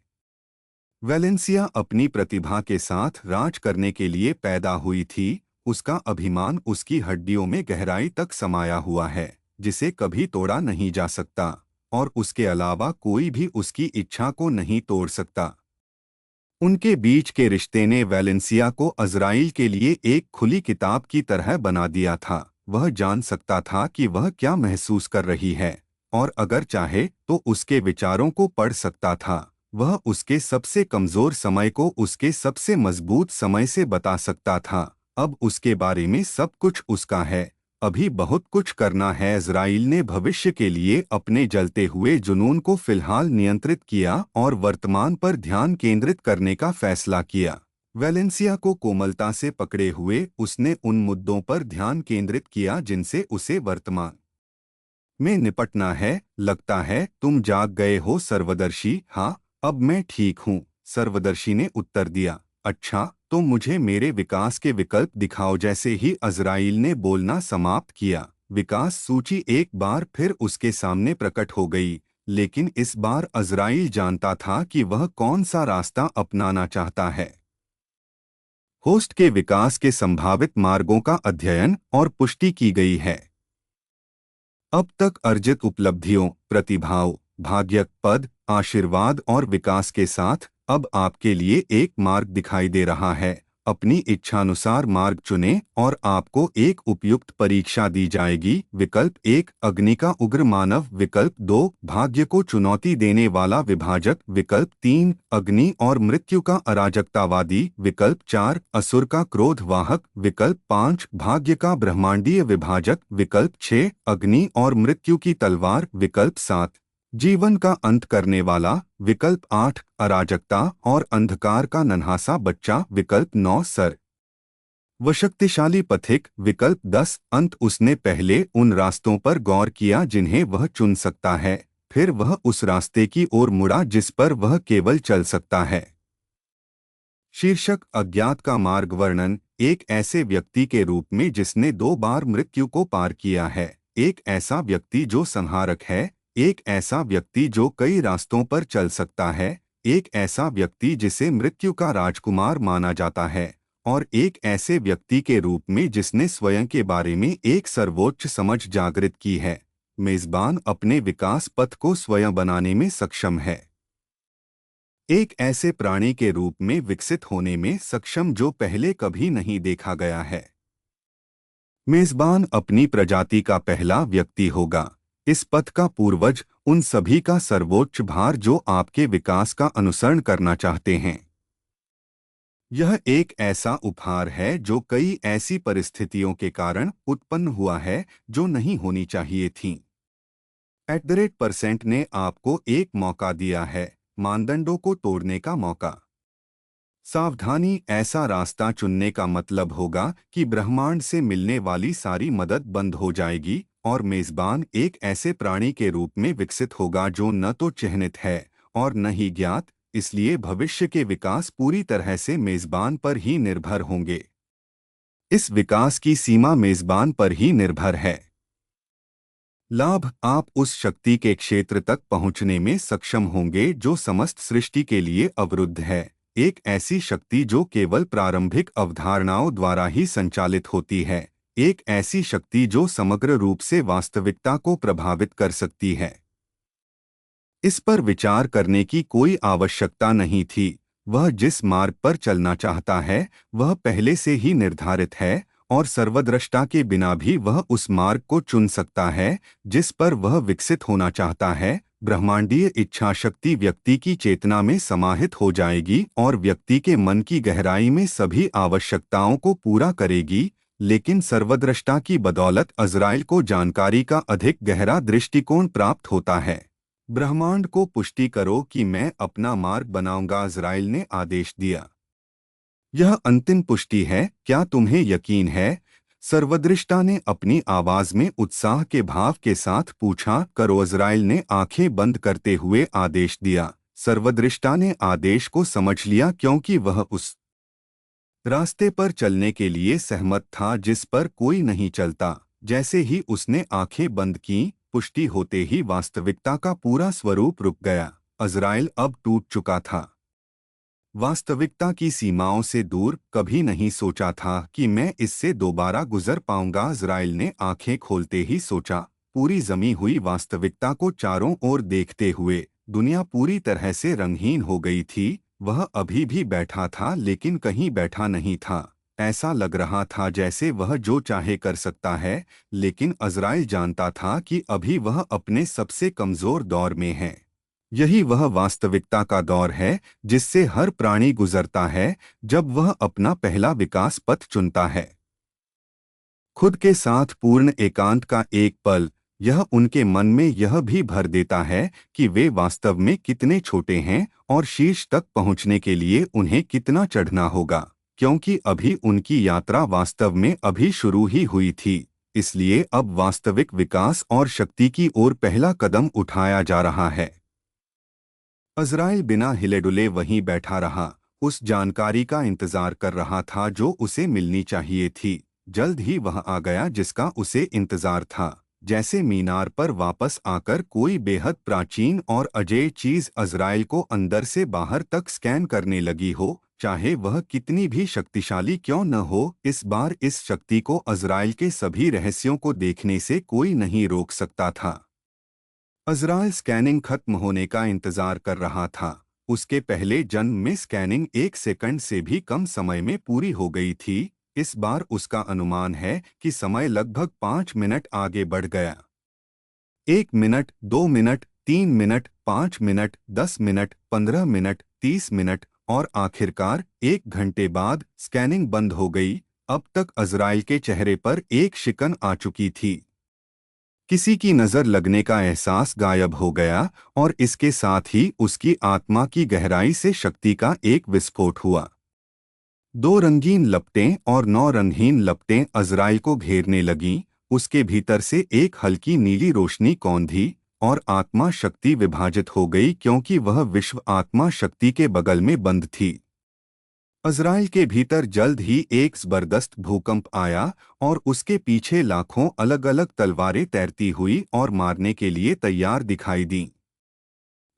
S1: वेलेंसिया अपनी प्रतिभा के साथ राज करने के लिए पैदा हुई थी। उसका अभिमान उसकी हड्डियों में गहराई तक समाया हुआ है, जिसे कभी तोड़ा नहीं जा सकता, और उसके अलावा कोई भी उसकी इच्छा को नहीं तोड़ सकता। उनके बीच के रिश्ते ने वेलेंसिया को अज़राइल के लिए एक खुली किताब की तरह बना दिया था। वह जान सकता था कि वह क्या महसूस कर रही है, और अगर चाहे तो उसके विचारों को पढ़ सकता था। वह उसके सबसे कमज़ोर समय को उसके सबसे मजबूत समय से बता सकता था। अब उसके बारे में सब कुछ उसका है। अभी बहुत कुछ करना है। इज़राइल ने भविष्य के लिए अपने जलते हुए जुनून को फिलहाल नियंत्रित किया और वर्तमान पर ध्यान केंद्रित करने का फैसला किया। वेलेंसिया को कोमलता से पकड़े हुए उसने उन मुद्दों पर ध्यान केंद्रित किया जिनसे उसे वर्तमान में निपटना है। लगता है तुम जाग गए हो सर्वदर्शी। हाँ, अब मैं ठीक हूँ, सर्वदर्शी ने उत्तर दिया। अच्छा, तो मुझे मेरे विकास के विकल्प दिखाओ। जैसे ही अज़राइल ने बोलना समाप्त किया, विकास सूची एक बार फिर उसके सामने प्रकट हो गई। लेकिन इस बार अज़राइल जानता था कि वह कौन सा रास्ता अपनाना चाहता है। होस्ट के विकास के संभावित मार्गों का अध्ययन और पुष्टि की गई है। अब तक अर्जित उपलब्धियों, प्रतिभाओं, भाग्य, पद, आशीर्वाद और विकास के साथ अब आपके लिए एक मार्ग दिखाई दे रहा है। अपनी इच्छानुसार मार्ग चुनें और आपको एक उपयुक्त परीक्षा दी जाएगी। विकल्प 1, अग्नि का उग्र मानव। विकल्प 2, भाग्य को चुनौती देने वाला विभाजक। विकल्प 3, अग्नि और मृत्यु का अराजकतावादी। विकल्प 4, असुर का क्रोध वाहक। विकल्प 5, भाग्य का ब्रह्मांडीय विभाजक। विकल्प 6, अग्नि और मृत्यु की तलवार। विकल्प 7, जीवन का अंत करने वाला। विकल्प 8, अराजकता और अंधकार का नन्हासा बच्चा। विकल्प 9, सर व शक्तिशाली पथिक। विकल्प 10, अंत। उसने पहले उन रास्तों पर गौर किया जिन्हें वह चुन सकता है, फिर वह उस रास्ते की ओर मुड़ा जिस पर वह केवल चल सकता है। शीर्षक: अज्ञात का मार्ग वर्णन। एक ऐसे व्यक्ति के रूप में जिसने 2 बार मृत्यु को पार किया है। एक ऐसा व्यक्ति जो संहारक है। एक ऐसा व्यक्ति जो कई रास्तों पर चल सकता है। एक ऐसा व्यक्ति जिसे मृत्यु का राजकुमार माना जाता है। और एक ऐसे व्यक्ति के रूप में जिसने स्वयं के बारे में एक सर्वोच्च समझ जागृत की है। मेजबान अपने विकास पथ को स्वयं बनाने में सक्षम है। एक ऐसे प्राणी के रूप में विकसित होने में सक्षम जो पहले कभी नहीं देखा गया है। मेजबान अपनी प्रजाति का पहला व्यक्ति होगा। इस पथ का पूर्वज उन सभी का सर्वोच्च भार जो आपके विकास का अनुसरण करना चाहते हैं। यह एक ऐसा उपहार है जो कई ऐसी परिस्थितियों के कारण उत्पन्न हुआ है जो नहीं होनी चाहिए थीं। @ ने आपको एक मौका दिया है, मानदंडों को तोड़ने का मौका। सावधानी: ऐसा रास्ता चुनने का मतलब होगा कि ब्रह्मांड से मिलने वाली सारी मदद बंद हो जाएगी और मेजबान एक ऐसे प्राणी के रूप में विकसित होगा जो न तो चिह्नित है और न ही ज्ञात। इसलिए भविष्य के विकास पूरी तरह से मेजबान पर ही निर्भर होंगे। इस विकास की सीमा मेजबान पर ही निर्भर है। लाभ: आप उस शक्ति के क्षेत्र तक पहुंचने में सक्षम होंगे जो समस्त सृष्टि के लिए अवरुद्ध है। एक ऐसी शक्ति जो केवल प्रारंभिक अवधारणाओं द्वारा ही संचालित होती है। एक ऐसी शक्ति जो समग्र रूप से वास्तविकता को प्रभावित कर सकती है। इस पर विचार करने की कोई आवश्यकता नहीं थी। वह जिस मार्ग पर चलना चाहता है वह पहले से ही निर्धारित है और सर्वद्रष्टा के बिना भी वह उस मार्ग को चुन सकता है जिस पर वह विकसित होना चाहता है। ब्रह्मांडीय इच्छा शक्ति व्यक्ति की चेतना में समाहित हो जाएगी और व्यक्ति के मन की गहराई में सभी आवश्यकताओं को पूरा करेगी, लेकिन सर्वद्रष्टा की बदौलत अज़राइल को जानकारी का अधिक गहरा दृष्टिकोण प्राप्त होता है। ब्रह्मांड को पुष्टि करो कि मैं अपना मार्ग बनाऊंगा, अज़राइल ने आदेश दिया। यह अंतिम पुष्टि है, क्या तुम्हें यकीन है? सर्वदृष्टा ने अपनी आवाज में उत्साह के भाव के साथ पूछा। करो, अज़राइल ने आंखें बंद करते हुए आदेश दिया। सर्वदृष्टा ने आदेश को समझ लिया क्योंकि वह उस रास्ते पर चलने के लिए सहमत था जिस पर कोई नहीं चलता। जैसे ही उसने आंखें बंद कीं, पुष्टि होते ही वास्तविकता का पूरा स्वरूप रुक गया। अज़राइल अब टूट चुका था। वास्तविकता की सीमाओं से दूर। कभी नहीं सोचा था कि मैं इससे दोबारा गुजर पाऊंगा, अज़राइल ने आंखें खोलते ही सोचा। पूरी जमी हुई वास्तविकता को चारों ओर देखते हुए दुनिया पूरी तरह से रंगहीन हो गई थी। वह अभी भी बैठा था लेकिन कहीं बैठा नहीं था। ऐसा लग रहा था जैसे वह जो चाहे कर सकता है, लेकिन अज़राइल जानता था कि अभी वह अपने सबसे कमज़ोर दौर में है। यही वह वास्तविकता का दौर है जिससे हर प्राणी गुजरता है जब वह अपना पहला विकास पथ चुनता है। खुद के साथ पूर्ण एकांत का एक पल, यह उनके मन में यह भी भर देता है कि वे वास्तव में कितने छोटे हैं और शीर्ष तक पहुंचने के लिए उन्हें कितना चढ़ना होगा, क्योंकि अभी उनकी यात्रा वास्तव में अभी शुरू ही हुई थी। इसलिए अब वास्तविक विकास और शक्ति की ओर पहला कदम उठाया जा रहा है। अज़राइल बिना हिले डुले वहीं बैठा रहा, उस जानकारी का इंतजार कर रहा था जो उसे मिलनी चाहिए थी। जल्द ही वह आ गया जिसका उसे इंतजार था। जैसे मीनार पर वापस आकर कोई बेहद प्राचीन और अजेय चीज अज़राइल को अंदर से बाहर तक स्कैन करने लगी हो, चाहे वह कितनी भी शक्तिशाली क्यों न हो। इस बार इस शक्ति को अज़राइल के सभी रहस्यों को देखने से कोई नहीं रोक सकता था। अज़राइल स्कैनिंग खत्म होने का इंतजार कर रहा था। उसके पहले जन्म में स्कैनिंग 1 सेकंड से भी कम समय में पूरी हो गई थी। इस बार उसका अनुमान है कि समय लगभग 5 मिनट आगे बढ़ गया। 1 minute, 2 minute, 3 minute, 5 minute, 10 minute, 15 minute, 30 minute और आखिरकार 1 घंटे बाद स्कैनिंग बंद हो गई। अब तक अज़राइल के चेहरे पर एक शिकन आ चुकी थी। किसी की नज़र लगने का एहसास गायब हो गया और इसके साथ ही उसकी आत्मा की गहराई से शक्ति का एक विस्फोट हुआ। 2 रंगीन लपटें और 9 रंगहीन लपटें अज़राइल को घेरने लगीं। उसके भीतर से एक हल्की नीली रोशनी कौंधी और आत्मा शक्ति विभाजित हो गई क्योंकि वह विश्व आत्मा शक्ति के बगल में बंद थी। अज़राइल के भीतर जल्द ही एक ज़बरदस्त भूकंप आया और उसके पीछे लाखों अलग अलग तलवारें तैरती हुई और मारने के लिए तैयार दिखाई दीं।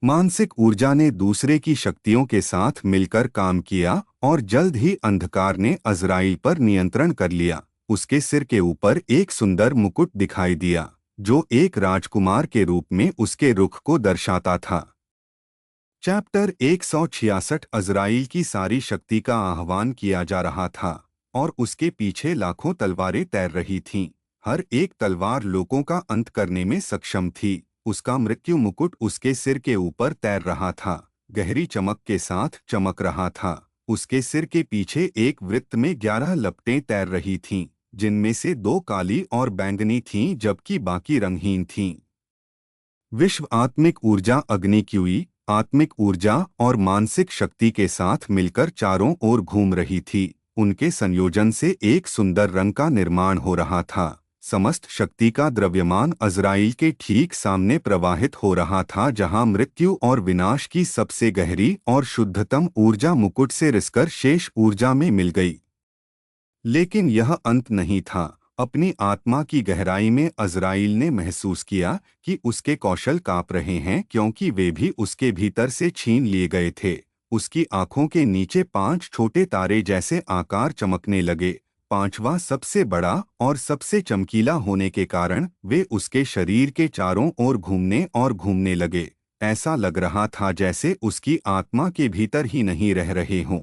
S1: मानसिक ऊर्जा ने दूसरे की शक्तियों के साथ मिलकर काम किया और जल्द ही अंधकार ने अज़राइल पर नियंत्रण कर लिया। उसके सिर के ऊपर एक सुंदर मुकुट दिखाई दिया जो एक राजकुमार के रूप में उसके रुख को दर्शाता था। चैप्टर 166 अज़राइल की सारी शक्ति का आह्वान किया जा रहा था और उसके पीछे लाखों तलवारें तैर रही थीं। हर एक तलवार लोगों का अंत करने में सक्षम थी। उसका मृत्यु मुकुट उसके सिर के ऊपर तैर रहा था, गहरी चमक के साथ चमक रहा था। उसके सिर के पीछे एक वृत्त में 11 लपटें तैर रही थीं, जिनमें से 2 काली और बैंगनी थीं जबकि बाकी रंगहीन थीं। विश्व आत्मिक ऊर्जा अग्निक्यूई आत्मिक ऊर्जा और मानसिक शक्ति के साथ मिलकर चारों ओर घूम रही थी। उनके संयोजन से एक सुंदर रंग का निर्माण हो रहा था। समस्त शक्ति का द्रव्यमान अज़राइल के ठीक सामने प्रवाहित हो रहा था, जहां मृत्यु और विनाश की सबसे गहरी और शुद्धतम ऊर्जा मुकुट से रिसकर शेष ऊर्जा में मिल गई। लेकिन यह अंत नहीं था। अपनी आत्मा की गहराई में अज़राइल ने महसूस किया कि उसके कौशल कांप रहे हैं क्योंकि वे भी उसके भीतर से छीन लिए गए थे। उसकी आंखों के नीचे 5 छोटे तारे जैसे आकार चमकने लगे। 5वां सबसे बड़ा और सबसे चमकीला होने के कारण वे उसके शरीर के चारों ओर घूमने और घूमने लगे। ऐसा लग रहा था जैसे उसकी आत्मा के भीतर ही नहीं रह रहे हों।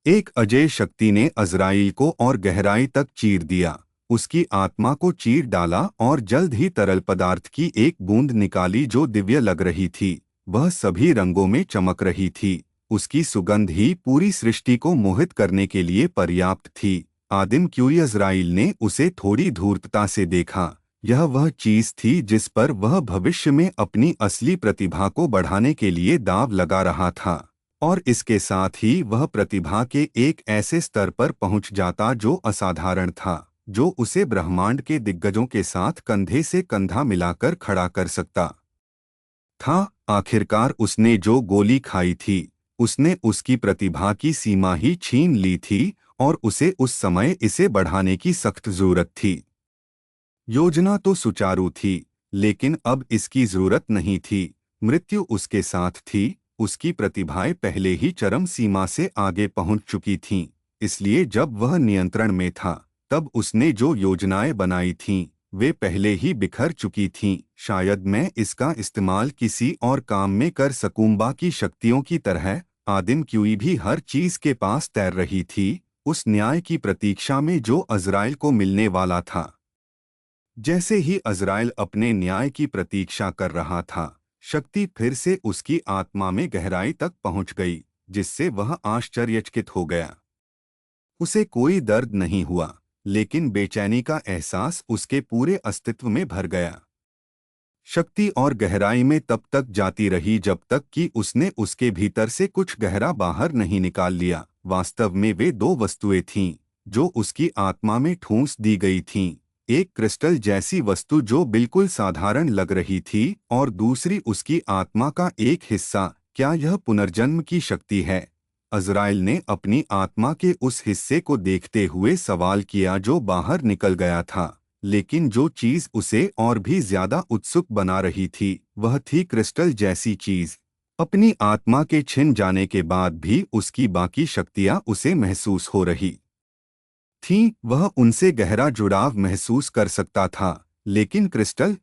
S1: एक अजेय शक्ति ने अज़राइल को और गहराई तक चीर दिया। उसकी आत्मा को चीर डाला और जल्द ही तरल पदार्थ की एक बूंद निकाली जो दिव्य लग रही थी। वह सभी रंगों में चमक रही थी। उसकी सुगंध ही पूरी सृष्टि को मोहित करने के लिए पर्याप्त थी। आदिम क्यूइज़राइल ने उसे थोड़ी धूर्तता से देखा। यह वह चीज थी जिस पर वह भविष्य में अपनी असली प्रतिभा को बढ़ाने के लिए दांव लगा रहा था। और इसके साथ ही वह प्रतिभा के एक ऐसे स्तर पर पहुंच जाता जो असाधारण था, जो उसे ब्रह्मांड के दिग्गजों के साथ कंधे से कंधा मिलाकर खड़ा कर सकता था। आखिरकार उसने जो गोली खाई थी, उसने उसकी प्रतिभा की सीमा ही छीन ली थी और उसे उस समय इसे बढ़ाने की सख्त जरूरत थी। योजना तो सुचारू थी, लेकिन अब इसकी जरूरत नहीं थी। मृत्यु उसके साथ थी। उसकी प्रतिभाएं पहले ही चरम सीमा से आगे पहुंच चुकी थीं। इसलिए जब वह नियंत्रण में था, तब उसने जो योजनाएं बनाई थीं, वे पहले ही बिखर चुकी थीं। शायद मैं इसका इस्तेमाल किसी और काम में कर सकूंगा की शक्तियों की तरह आदिम क्यूई भी हर चीज के पास तैर रही थी, उस न्याय की प्रतीक्षा में जो अज़राइल को मिलने वाला था। जैसे ही अज़राइल अपने न्याय की प्रतीक्षा कर रहा था, शक्ति फिर से उसकी आत्मा में गहराई तक पहुंच गई, जिससे वह आश्चर्यचकित हो गया। उसे कोई दर्द नहीं हुआ, लेकिन बेचैनी का एहसास उसके पूरे अस्तित्व में भर गया। शक्ति और गहराई में तब तक जाती रही जब तक कि उसने उसके भीतर से कुछ गहरा बाहर नहीं निकाल लिया। वास्तव में वे दो वस्तुएं थीं जो उसकी आत्मा में ठूंस दी गई थीं। एक क्रिस्टल जैसी वस्तु जो बिल्कुल साधारण लग रही थी और दूसरी उसकी आत्मा का एक हिस्सा। क्या यह पुनर्जन्म की शक्ति है? अज़राइल ने अपनी आत्मा के उस हिस्से को देखते हुए सवाल किया जो बाहर निकल गया था। लेकिन जो चीज उसे और भी ज्यादा उत्सुक बना रही थी, वह थी क्रिस्टल जैसी चीज। अपनी आत्मा के छिन जाने के बाद भी उसकी बाकी शक्तियां उसे महसूस हो रही थीं। वह उनसे गहरा जुड़ाव महसूस कर सकता था, लेकिन क्रिस्टल,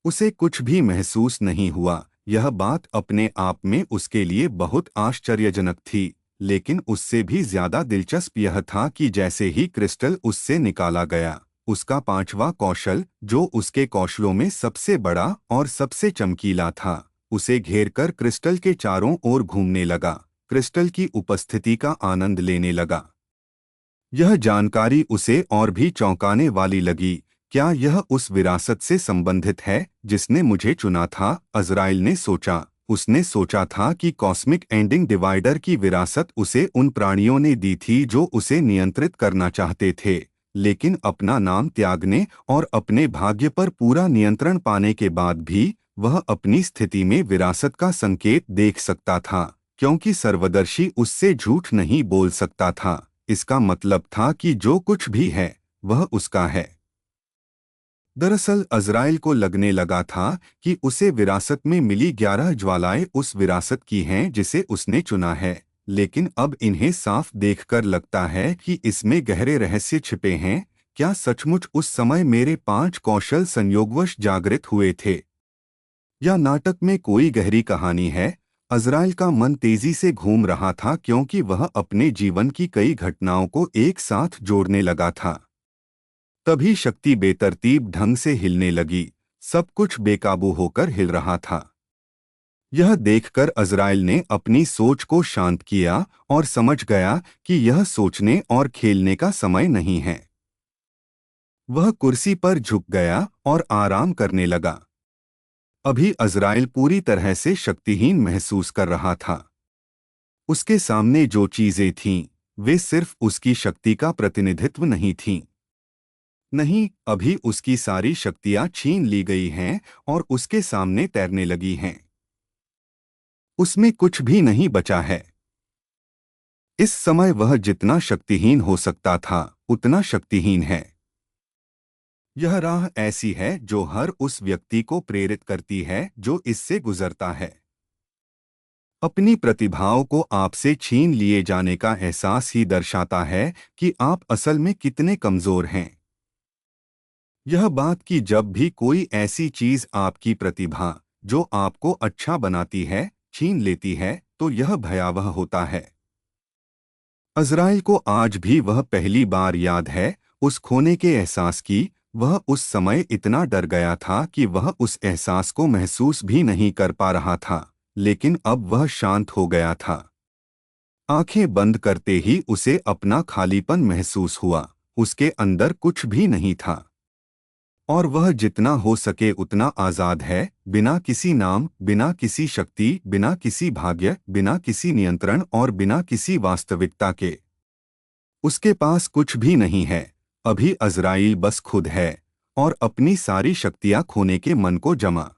S1: उसे कुछ भी महसूस नहीं हुआ। यह बात अपने आप में उसके लिए बहुत आश्चर्यजनक थी, लेकिन उससे भी ज्यादा दिलचस्प यह था कि जैसे ही क्रिस्टल उससे निकाला गया, उसका पांचवा कौशल, जो उसके कौशलों में सबसे बड़ा और सबसे चमकीला था, उसे घेरकर क्रिस्टल के चारों ओर घूमने लगा, क्रिस्टल की उपस्थिति का आनंद लेने लगा। यह जानकारी उसे और भी चौंकाने वाली लगी। क्या यह उस विरासत से संबंधित है जिसने मुझे चुना था? अज़राइल ने सोचा। उसने सोचा था कि कॉस्मिक एंडिंग डिवाइडर की विरासत उसे उन प्राणियों ने दी थी जो उसे नियंत्रित करना चाहते थे, लेकिन अपना नाम त्यागने और अपने भाग्य पर पूरा नियंत्रण पाने के बाद भी वह अपनी स्थिति में विरासत का संकेत देख सकता था, क्योंकि सर्वदर्शी उससे झूठ नहीं बोल सकता था। इसका मतलब था कि जो कुछ भी है, वह उसका है। दरअसल अज़राइल को लगने लगा था कि उसे विरासत में मिली 11 ज्वालाएं उस विरासत की हैं जिसे उसने चुना है, लेकिन अब इन्हें साफ देखकर लगता है कि इसमें गहरे रहस्य छिपे हैं। क्या सचमुच उस समय मेरे 5 कौशल संयोगवश जागृत हुए थे, या नाटक में कोई गहरी कहानी है? अज़राइल का मन तेजी से घूम रहा था क्योंकि वह अपने जीवन की कई घटनाओं को एक साथ जोड़ने लगा था। तभी शक्ति बेतरतीब ढंग से हिलने लगी। सब कुछ बेकाबू होकर हिल रहा था। यह देखकर अज़राइल ने अपनी सोच को शांत किया और समझ गया कि यह सोचने और खेलने का समय नहीं है। वह कुर्सी पर झुक गया और आराम करने लगा। अभी अज़राइल पूरी तरह से शक्तिहीन महसूस कर रहा था। उसके सामने जो चीजें थीं, वे सिर्फ उसकी शक्ति का प्रतिनिधित्व नहीं थीं। नहीं, अभी उसकी सारी शक्तियां छीन ली गई हैं और उसके सामने तैरने लगी हैं। उसमें कुछ भी नहीं बचा है। इस समय वह जितना शक्तिहीन हो सकता था, उतना शक्तिहीन है। यह राह ऐसी है जो हर उस व्यक्ति को प्रेरित करती है जो इससे गुजरता है। अपनी प्रतिभाओं को आपसे छीन लिए जाने का एहसास ही दर्शाता है कि आप असल में कितने कमजोर हैं। यह बात कि जब भी कोई ऐसी चीज आपकी प्रतिभा, जो आपको अच्छा बनाती है, छीन लेती है, तो यह भयावह होता है। अज़राइल को आज भी वह पहली बार याद है। उस खोने के एहसास की। वह उस समय इतना डर गया था कि वह उस एहसास को महसूस भी नहीं कर पा रहा था, लेकिन अब वह शांत हो गया था। आंखें बंद करते ही उसे अपना खालीपन महसूस हुआ। उसके अंदर कुछ भी नहीं था और वह जितना हो सके उतना आजाद है, बिना किसी नाम, बिना किसी शक्ति, बिना किसी भाग्य, बिना किसी नियंत्रण और बिना किसी वास्तविकता के। उसके पास कुछ भी नहीं है। अभी अज़राइल बस खुद है और अपनी सारी शक्तियां खोने के मन को जमा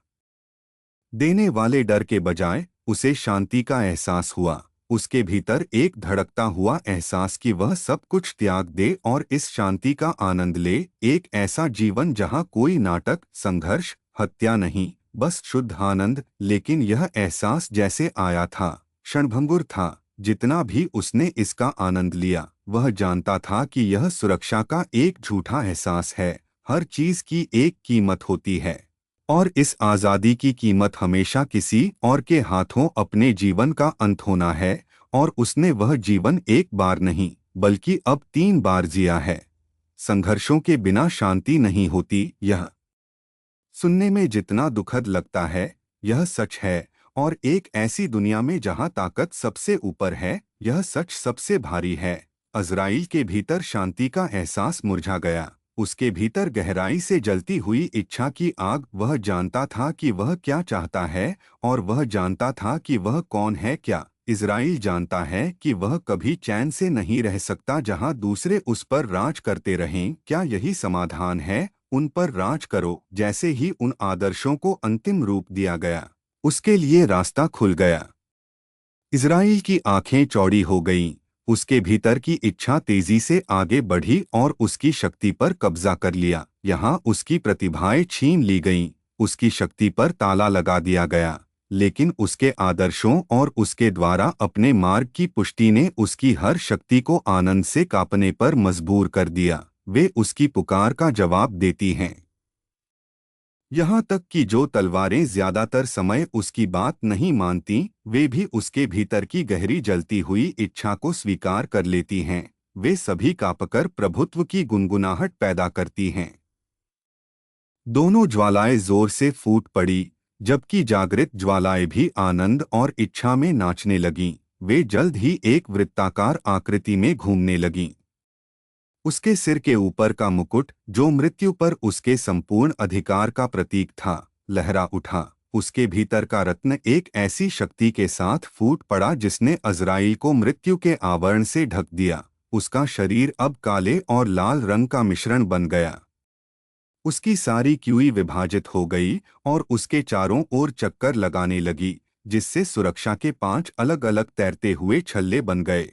S1: देने वाले डर के बजाय उसे शांति का एहसास हुआ। उसके भीतर एक धड़कता हुआ एहसास कि वह सब कुछ त्याग दे और इस शांति का आनंद ले। एक ऐसा जीवन जहां कोई नाटक, संघर्ष, हत्या नहीं, बस शुद्ध आनंद। लेकिन यह एहसास जैसे आया था, क्षणभंगुर था। जितना भी उसने इसका आनंद लिया, वह जानता था कि यह सुरक्षा का एक झूठा एहसास है। हर चीज की एक कीमत होती है और इस आज़ादी की कीमत हमेशा किसी और के हाथों अपने जीवन का अंत होना है। और उसने वह जीवन एक बार नहीं बल्कि अब 3 बार जिया है। संघर्षों के बिना शांति नहीं होती। यह सुनने में जितना दुखद लगता है, यह सच है। और एक ऐसी दुनिया में जहां ताकत सबसे ऊपर है, यह सच सबसे भारी है। अज़राइल के भीतर शांति का एहसास मुरझा गया। उसके भीतर गहराई से जलती हुई इच्छा की आग। वह जानता था कि वह क्या चाहता है और वह जानता था कि वह कौन है। क्या इज़राइल जानता है कि वह कभी चैन से नहीं रह सकता जहां दूसरे उस पर राज करते रहें? क्या यही समाधान है? उन पर राज करो। जैसे ही उन आदर्शों को अंतिम रूप दिया गया, उसके लिए रास्ता खुल गया। इज़राइल की आंखें चौड़ी हो गईं। उसके भीतर की इच्छा तेजी से आगे बढ़ी और उसकी शक्ति पर कब्जा कर लिया। यहाँ उसकी प्रतिभाएं छीन ली गईं, उसकी शक्ति पर ताला लगा दिया गया। लेकिन उसके आदर्शों और उसके द्वारा अपने मार्ग की पुष्टि ने उसकी हर शक्ति को आनंद से कांपने पर मजबूर कर दिया। वे उसकी पुकार का जवाब देती हैं, यहाँ तक कि जो तलवारें ज्यादातर समय उसकी बात नहीं मानती, वे भी उसके भीतर की गहरी जलती हुई इच्छा को स्वीकार कर लेती हैं। वे सभी कांपकर प्रभुत्व की गुनगुनाहट पैदा करती हैं। दोनों ज्वालाएं जोर से फूट पड़ी, जबकि जागृत ज्वालाएं भी आनंद और इच्छा में नाचने लगीं। वे जल्द ही एक वृत्ताकार आकृति में घूमने लगीं। उसके सिर के ऊपर का मुकुट, जो मृत्यु पर उसके संपूर्ण अधिकार का प्रतीक था, लहरा उठा। उसके भीतर का रत्न एक ऐसी शक्ति के साथ फूट पड़ा जिसने अज़राइल को मृत्यु के आवरण से ढक दिया। उसका शरीर अब काले और लाल रंग का मिश्रण बन गया। उसकी सारी क्यूई विभाजित हो गई और उसके चारों ओर चक्कर लगाने लगी, जिससे सुरक्षा के 5 अलग-अलग तैरते हुए छल्ले बन गए।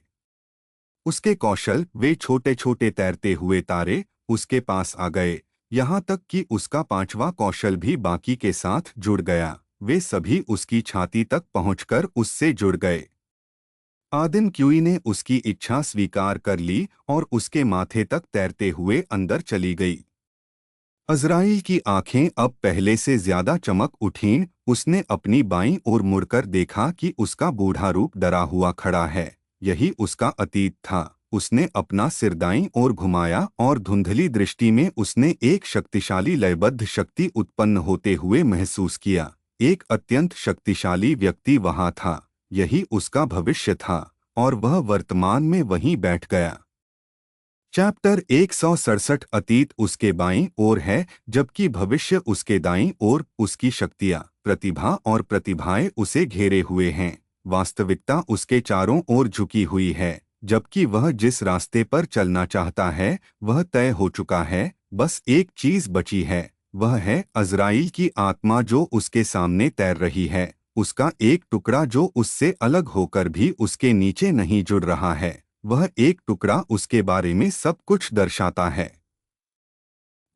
S1: उसके कौशल, वे छोटे छोटे तैरते हुए तारे, उसके पास आ गए। यहाँ तक कि उसका 5वां कौशल भी बाकी के साथ जुड़ गया। वे सभी उसकी छाती तक पहुंचकर उससे जुड़ गए। आदिम क्यूई ने उसकी इच्छा स्वीकार कर ली और उसके माथे तक तैरते हुए अंदर चली गई। अज़राइल की आंखें अब पहले से ज्यादा चमक उठीं। उसने अपनी बाईं ओर मुड़कर देखा कि उसका बूढ़ा रूप डरा हुआ खड़ा है। यही उसका अतीत था। उसने अपना सिर दाईं ओर घुमाया और धुंधली दृष्टि में उसने एक शक्तिशाली लयबद्ध शक्ति उत्पन्न होते हुए महसूस किया। एक अत्यंत शक्तिशाली व्यक्ति वहां था। यही उसका भविष्य था और वह वर्तमान में वहीं बैठ गया। चैप्टर 167 अतीत उसके बाईं ओर है, जबकि भविष्य उसके दाईं ओर। उसकी शक्तियाँ, प्रतिभा और प्रतिभाएं उसे घेरे हुए हैं। वास्तविकता उसके चारों ओर झुकी हुई है, जबकि वह जिस रास्ते पर चलना चाहता है वह तय हो चुका है। बस एक चीज बची है, वह है अज़राइल की आत्मा जो उसके सामने तैर रही है। उसका एक टुकड़ा जो उससे अलग होकर भी उसके नीचे नहीं जुड़ रहा है। वह एक टुकड़ा उसके बारे में सब कुछ दर्शाता है।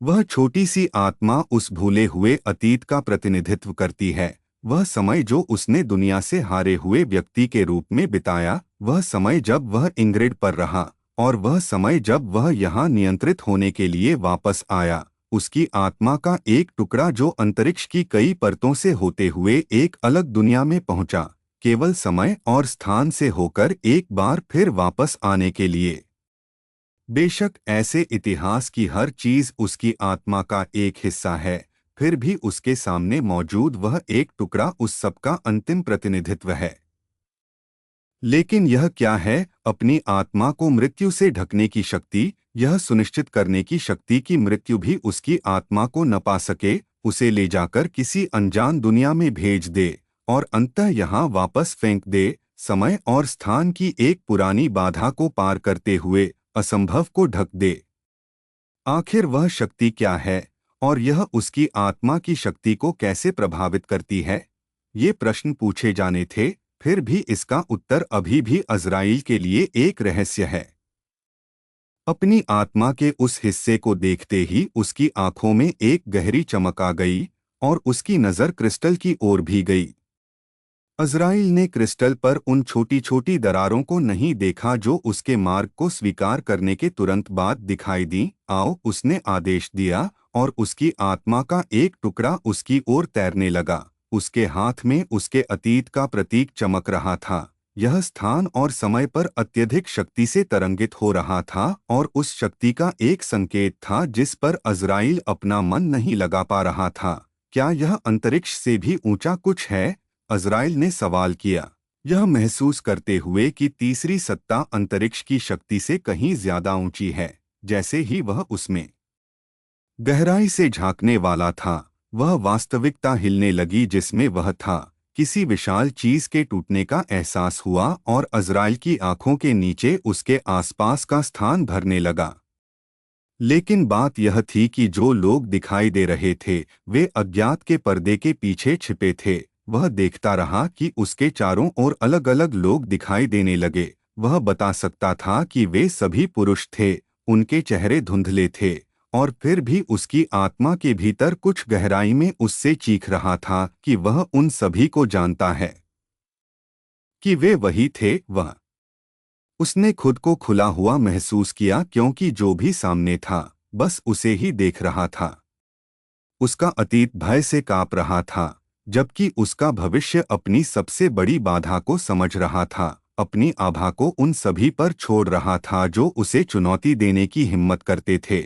S1: वह छोटी सी आत्मा उस भूले हुए अतीत का प्रतिनिधित्व करती है। वह समय जो उसने दुनिया से हारे हुए व्यक्ति के रूप में बिताया, वह समय जब वह इंग्रिड पर रहा, और वह समय जब वह यहाँ नियंत्रित होने के लिए वापस आया। उसकी आत्मा का एक टुकड़ा जो अंतरिक्ष की कई परतों से होते हुए एक अलग दुनिया में पहुंचा, केवल समय और स्थान से होकर एक बार फिर वापस आने के लिए। बेशक ऐसे इतिहास की हर चीज उसकी आत्मा का एक हिस्सा है, फिर भी उसके सामने मौजूद वह एक टुकड़ा उस सब का अंतिम प्रतिनिधित्व है। लेकिन यह क्या है? अपनी आत्मा को मृत्यु से ढकने की शक्ति, यह सुनिश्चित करने की शक्ति कि मृत्यु भी उसकी आत्मा को न पा सके, उसे ले जाकर किसी अनजान दुनिया में भेज दे और अंततः यहाँ वापस फेंक दे, समय और स्थान की एक पुरानी बाधा को पार करते हुए असंभव को ढक दे। आखिर वह शक्ति क्या है और यह उसकी आत्मा की शक्ति को कैसे प्रभावित करती है? ये प्रश्न पूछे जाने थे, फिर भी इसका उत्तर अभी भी अज़राइल के लिए एक रहस्य है। अपनी आत्मा के उस हिस्से को देखते ही उसकी आंखों में एक गहरी चमक आ गई और उसकी नज़र क्रिस्टल की ओर भी गई। अज़राइल ने क्रिस्टल पर उन छोटी छोटी दरारों को नहीं देखा जो उसके मार्ग को स्वीकार करने के तुरंत बाद दिखाई दी। आओ, उसने आदेश दिया और उसकी आत्मा का एक टुकड़ा उसकी ओर तैरने लगा। उसके हाथ में उसके अतीत का प्रतीक चमक रहा था। यह स्थान और समय पर अत्यधिक शक्ति से तरंगित हो रहा था और उस शक्ति का एक संकेत था जिस पर अज़राइल अपना मन नहीं लगा पा रहा था। क्या यह अंतरिक्ष से भी ऊंचा कुछ है? अज़राइल ने सवाल किया, यह महसूस करते हुए कि तीसरी सत्ता अंतरिक्ष की शक्ति से कहीं ज्यादा ऊंची है। जैसे ही वह उसमें गहराई से झांकने वाला था, वह वास्तविकता हिलने लगी जिसमें वह था। किसी विशाल चीज के टूटने का एहसास हुआ और अज़राइल की आंखों के नीचे उसके आसपास का स्थान भरने लगा। लेकिन बात यह थी कि जो लोग दिखाई दे रहे थे वे अज्ञात के पर्दे के पीछे छिपे थे। वह देखता रहा कि उसके चारों ओर अलग अलग लोग दिखाई देने लगे। वह बता सकता था कि वे सभी पुरुष थे, उनके चेहरे धुंधले थे और फिर भी उसकी आत्मा के भीतर कुछ गहराई में उससे चीख रहा था कि वह उन सभी को जानता है, कि वे वही थे। वह उसने खुद को खुला हुआ महसूस किया क्योंकि जो भी सामने था बस उसे ही देख रहा था। उसका अतीत भय से कांप रहा था, जबकि उसका भविष्य अपनी सबसे बड़ी बाधा को समझ रहा था, अपनी आभा को उन सभी पर छोड़ रहा था जो उसे चुनौती देने की हिम्मत करते थे।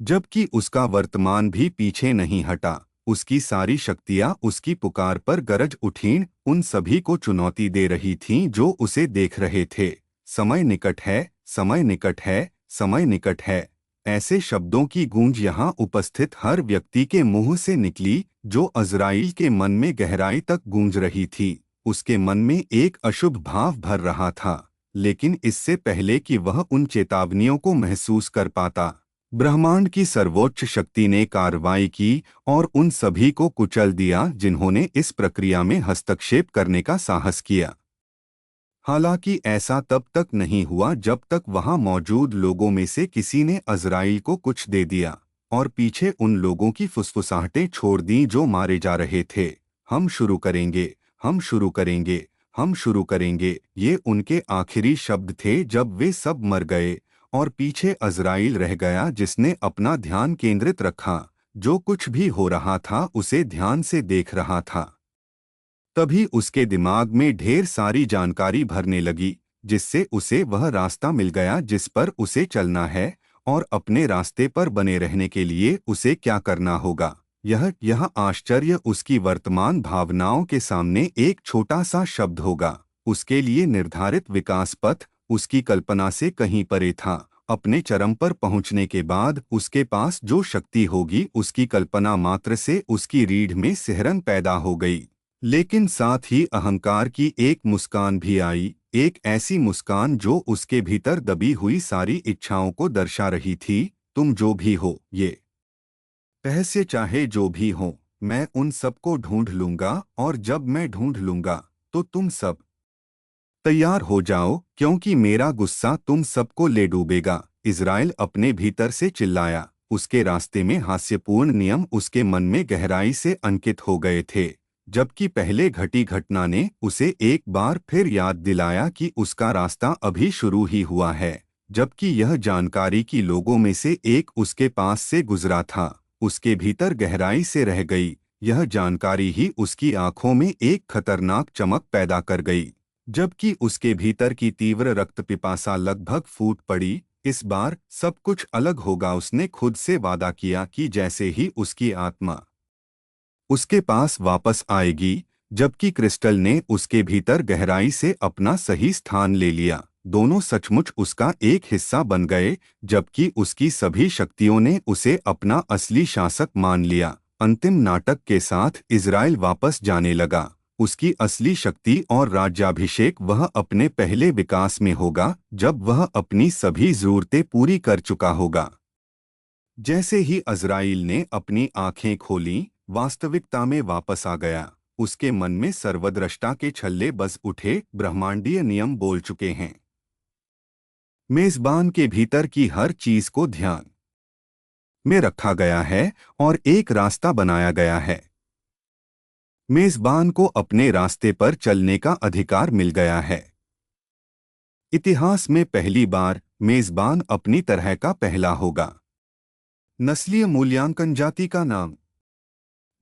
S1: जबकि उसका वर्तमान भी पीछे नहीं हटा, उसकी सारी शक्तियां उसकी पुकार पर गरज उठीं, उन सभी को चुनौती दे रही थीं जो उसे देख रहे थे। समय निकट है, समय निकट है, समय निकट है। ऐसे शब्दों की गूंज यहाँ उपस्थित हर व्यक्ति के मुंह से निकली जो अज़राइल के मन में गहराई तक गूंज रही थी। उसके मन में एक अशुभ भाव भर रहा था, लेकिन इससे पहले कि वह उन चेतावनियों को महसूस कर पाता, ब्रह्मांड की सर्वोच्च शक्ति ने कार्रवाई की और उन सभी को कुचल दिया जिन्होंने इस प्रक्रिया में हस्तक्षेप करने का साहस किया। हालांकि ऐसा तब तक नहीं हुआ जब तक वहां मौजूद लोगों में से किसी ने अज़राइल को कुछ दे दिया और पीछे उन लोगों की फुसफुसाहटें छोड़ दीं जो मारे जा रहे थे। हम शुरू करेंगे, हम शुरू करेंगे, हम शुरू करेंगे। ये उनके आखिरी शब्द थे जब वे सब मर गए और पीछे अज़राइल रह गया जिसने अपना ध्यान केंद्रित रखा, जो कुछ भी हो रहा था उसे ध्यान से देख रहा था। तभी उसके दिमाग में ढेर सारी जानकारी भरने लगी, जिससे उसे वह रास्ता मिल गया जिस पर उसे चलना है और अपने रास्ते पर बने रहने के लिए उसे क्या करना होगा। यह आश्चर्य उसकी वर्तमान भावनाओं के सामने एक छोटा सा शब्द होगा। उसके लिए निर्धारित विकास पथ उसकी कल्पना से कहीं परे था। अपने चरम पर पहुंचने के बाद उसके पास जो शक्ति होगी उसकी कल्पना मात्र से उसकी रीढ़ में सिहरन पैदा हो गई। लेकिन साथ ही अहंकार की एक मुस्कान भी आई, एक ऐसी मुस्कान जो उसके भीतर दबी हुई सारी इच्छाओं को दर्शा रही थी। तुम जो भी हो, ये रहस्य चाहे जो भी हो, मैं उन सबको ढूंढ लूंगा और जब मैं ढूंढ लूंगा तो तुम सब तैयार हो जाओ क्योंकि मेरा गुस्सा तुम सबको ले डूबेगा। इज़राइल अपने भीतर से चिल्लाया। उसके रास्ते में हास्यपूर्ण नियम उसके मन में गहराई से अंकित हो गए थे, जबकि पहले घटी घटना ने उसे एक बार फिर याद दिलाया कि उसका रास्ता अभी शुरू ही हुआ है। जबकि यह जानकारी कि लोगों में से एक उसके पास से गुजरा था, उसके भीतर गहराई से रह गई। यह जानकारी ही उसकी आंखों में एक खतरनाक चमक पैदा कर गई, जबकि उसके भीतर की तीव्र रक्त पिपासा लगभग फूट पड़ी। इस बार सब कुछ अलग होगा। उसने खुद से वादा किया कि जैसे ही उसकी आत्मा उसके पास वापस आएगी, जबकि क्रिस्टल ने उसके भीतर गहराई से अपना सही स्थान ले लिया, दोनों सचमुच उसका एक हिस्सा बन गए, जबकि उसकी सभी शक्तियों ने उसे अपना असली शासक मान लिया। अंतिम नाटक के साथ इज़राइल वापस जाने लगा। उसकी असली शक्ति और राज्याभिषेक वह अपने पहले विकास में होगा, जब वह अपनी सभी ज़रूरतें पूरी कर चुका होगा। जैसे ही अज़राइल ने अपनी आंखें खोलीं, वास्तविकता में वापस आ गया। उसके मन में सर्वद्रष्टा के छल्ले बज उठे, ब्रह्मांडीय नियम बोल चुके हैं। मेजबान के भीतर की हर चीज को ध्यान में रखा गया है और एक रास्ता बनाया गया है। मेजबान को अपने रास्ते पर चलने का अधिकार मिल गया है। इतिहास में पहली बार मेजबान अपनी तरह का पहला होगा। नस्लीय मूल्यांकन। जाति का नाम।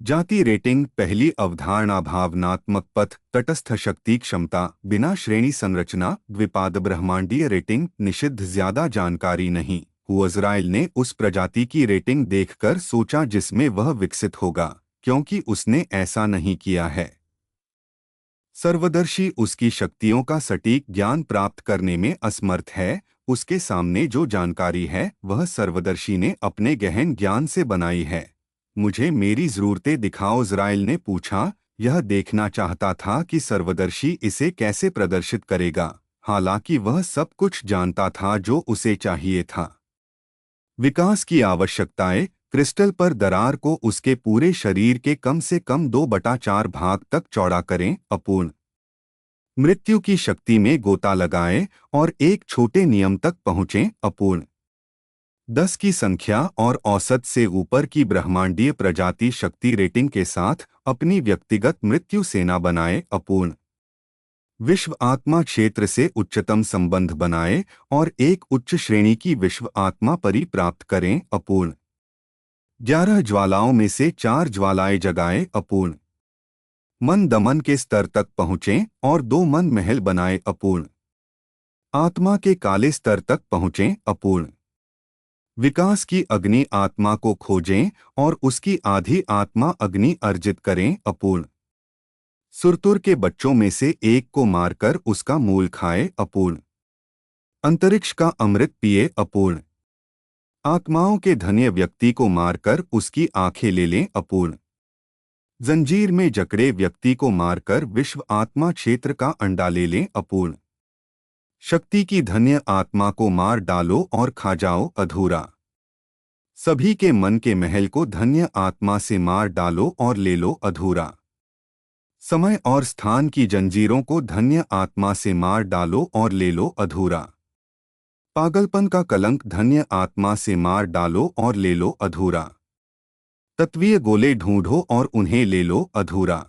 S1: जाति रेटिंग। पहली अवधारणा भावनात्मक पथ, तटस्थ शक्ति क्षमता, बिना श्रेणी संरचना, द्विपाद ब्रह्मांडीय रेटिंग। निषिद्ध। ज्यादा जानकारी नहीं। इज़राइल ने उस प्रजाति की रेटिंग देखकर सोचा जिसमें वह विकसित होगा, क्योंकि उसने ऐसा नहीं किया है। सर्वदर्शी। उसकी शक्तियों का सटीक ज्ञान प्राप्त करने में असमर्थ है। उसके सामने जो जानकारी है वह सर्वदर्शी ने अपने गहन ज्ञान से बनाई है। मुझे मेरी जरूरतें दिखाओ, इज़राइल ने पूछा। यह देखना चाहता था कि सर्वदर्शी इसे कैसे प्रदर्शित करेगा, हालांकि वह सब कुछ जानता था जो उसे चाहिए था। विकास की आवश्यकताएं। क्रिस्टल पर दरार को उसके पूरे शरीर के कम से कम 2/4 भाग तक चौड़ा करें। अपूर्ण। मृत्यु की शक्ति में गोता लगाएं और एक छोटे नियम तक पहुंचें। अपूर्ण। 10 की संख्या और औसत से ऊपर की ब्रह्मांडीय प्रजाति शक्ति रेटिंग के साथ अपनी व्यक्तिगत मृत्यु सेना बनाएं। अपूर्ण। विश्व आत्मा क्षेत्र से उच्चतम संबंध बनाएं और एक उच्च श्रेणी की विश्व आत्मा परी प्राप्त करें। अपूर्ण। 11 ज्वालाओं में से 4 ज्वालाएं जगाएं। अपूर्ण। मन दमन के स्तर तक पहुँचें और 2 मन महल बनाएं। अपूर्ण। आत्मा के काले स्तर तक पहुँचें। अपूर्ण। विकास की अग्नि आत्मा को खोजें और उसकी आधी आत्मा अग्नि अर्जित करें। अपूर्ण। सुरतुर के बच्चों में से एक को मारकर उसका मूल खाए। अपूर्ण। अंतरिक्ष का अमृत पिए। अपूर्ण। आत्माओं के धन्य व्यक्ति को मारकर उसकी आंखें ले लें। अपूर्ण। जंजीर में जकड़े व्यक्ति को मारकर विश्व आत्मा क्षेत्र का अंडा ले लें। अपूर्ण। शक्ति की धन्य आत्मा को मार डालो और खा जाओ। अधूरा। सभी के मन के महल को धन्य आत्मा से मार डालो और ले लो। अधूरा। समय और स्थान की जंजीरों को धन्य आत्मा से मार डालो और ले लो। अधूरा। पागलपन का कलंक धन्य आत्मा से मार डालो और ले लो। अधूरा। तत्वीय गोले ढूंढो और उन्हें ले लो। अधूरा।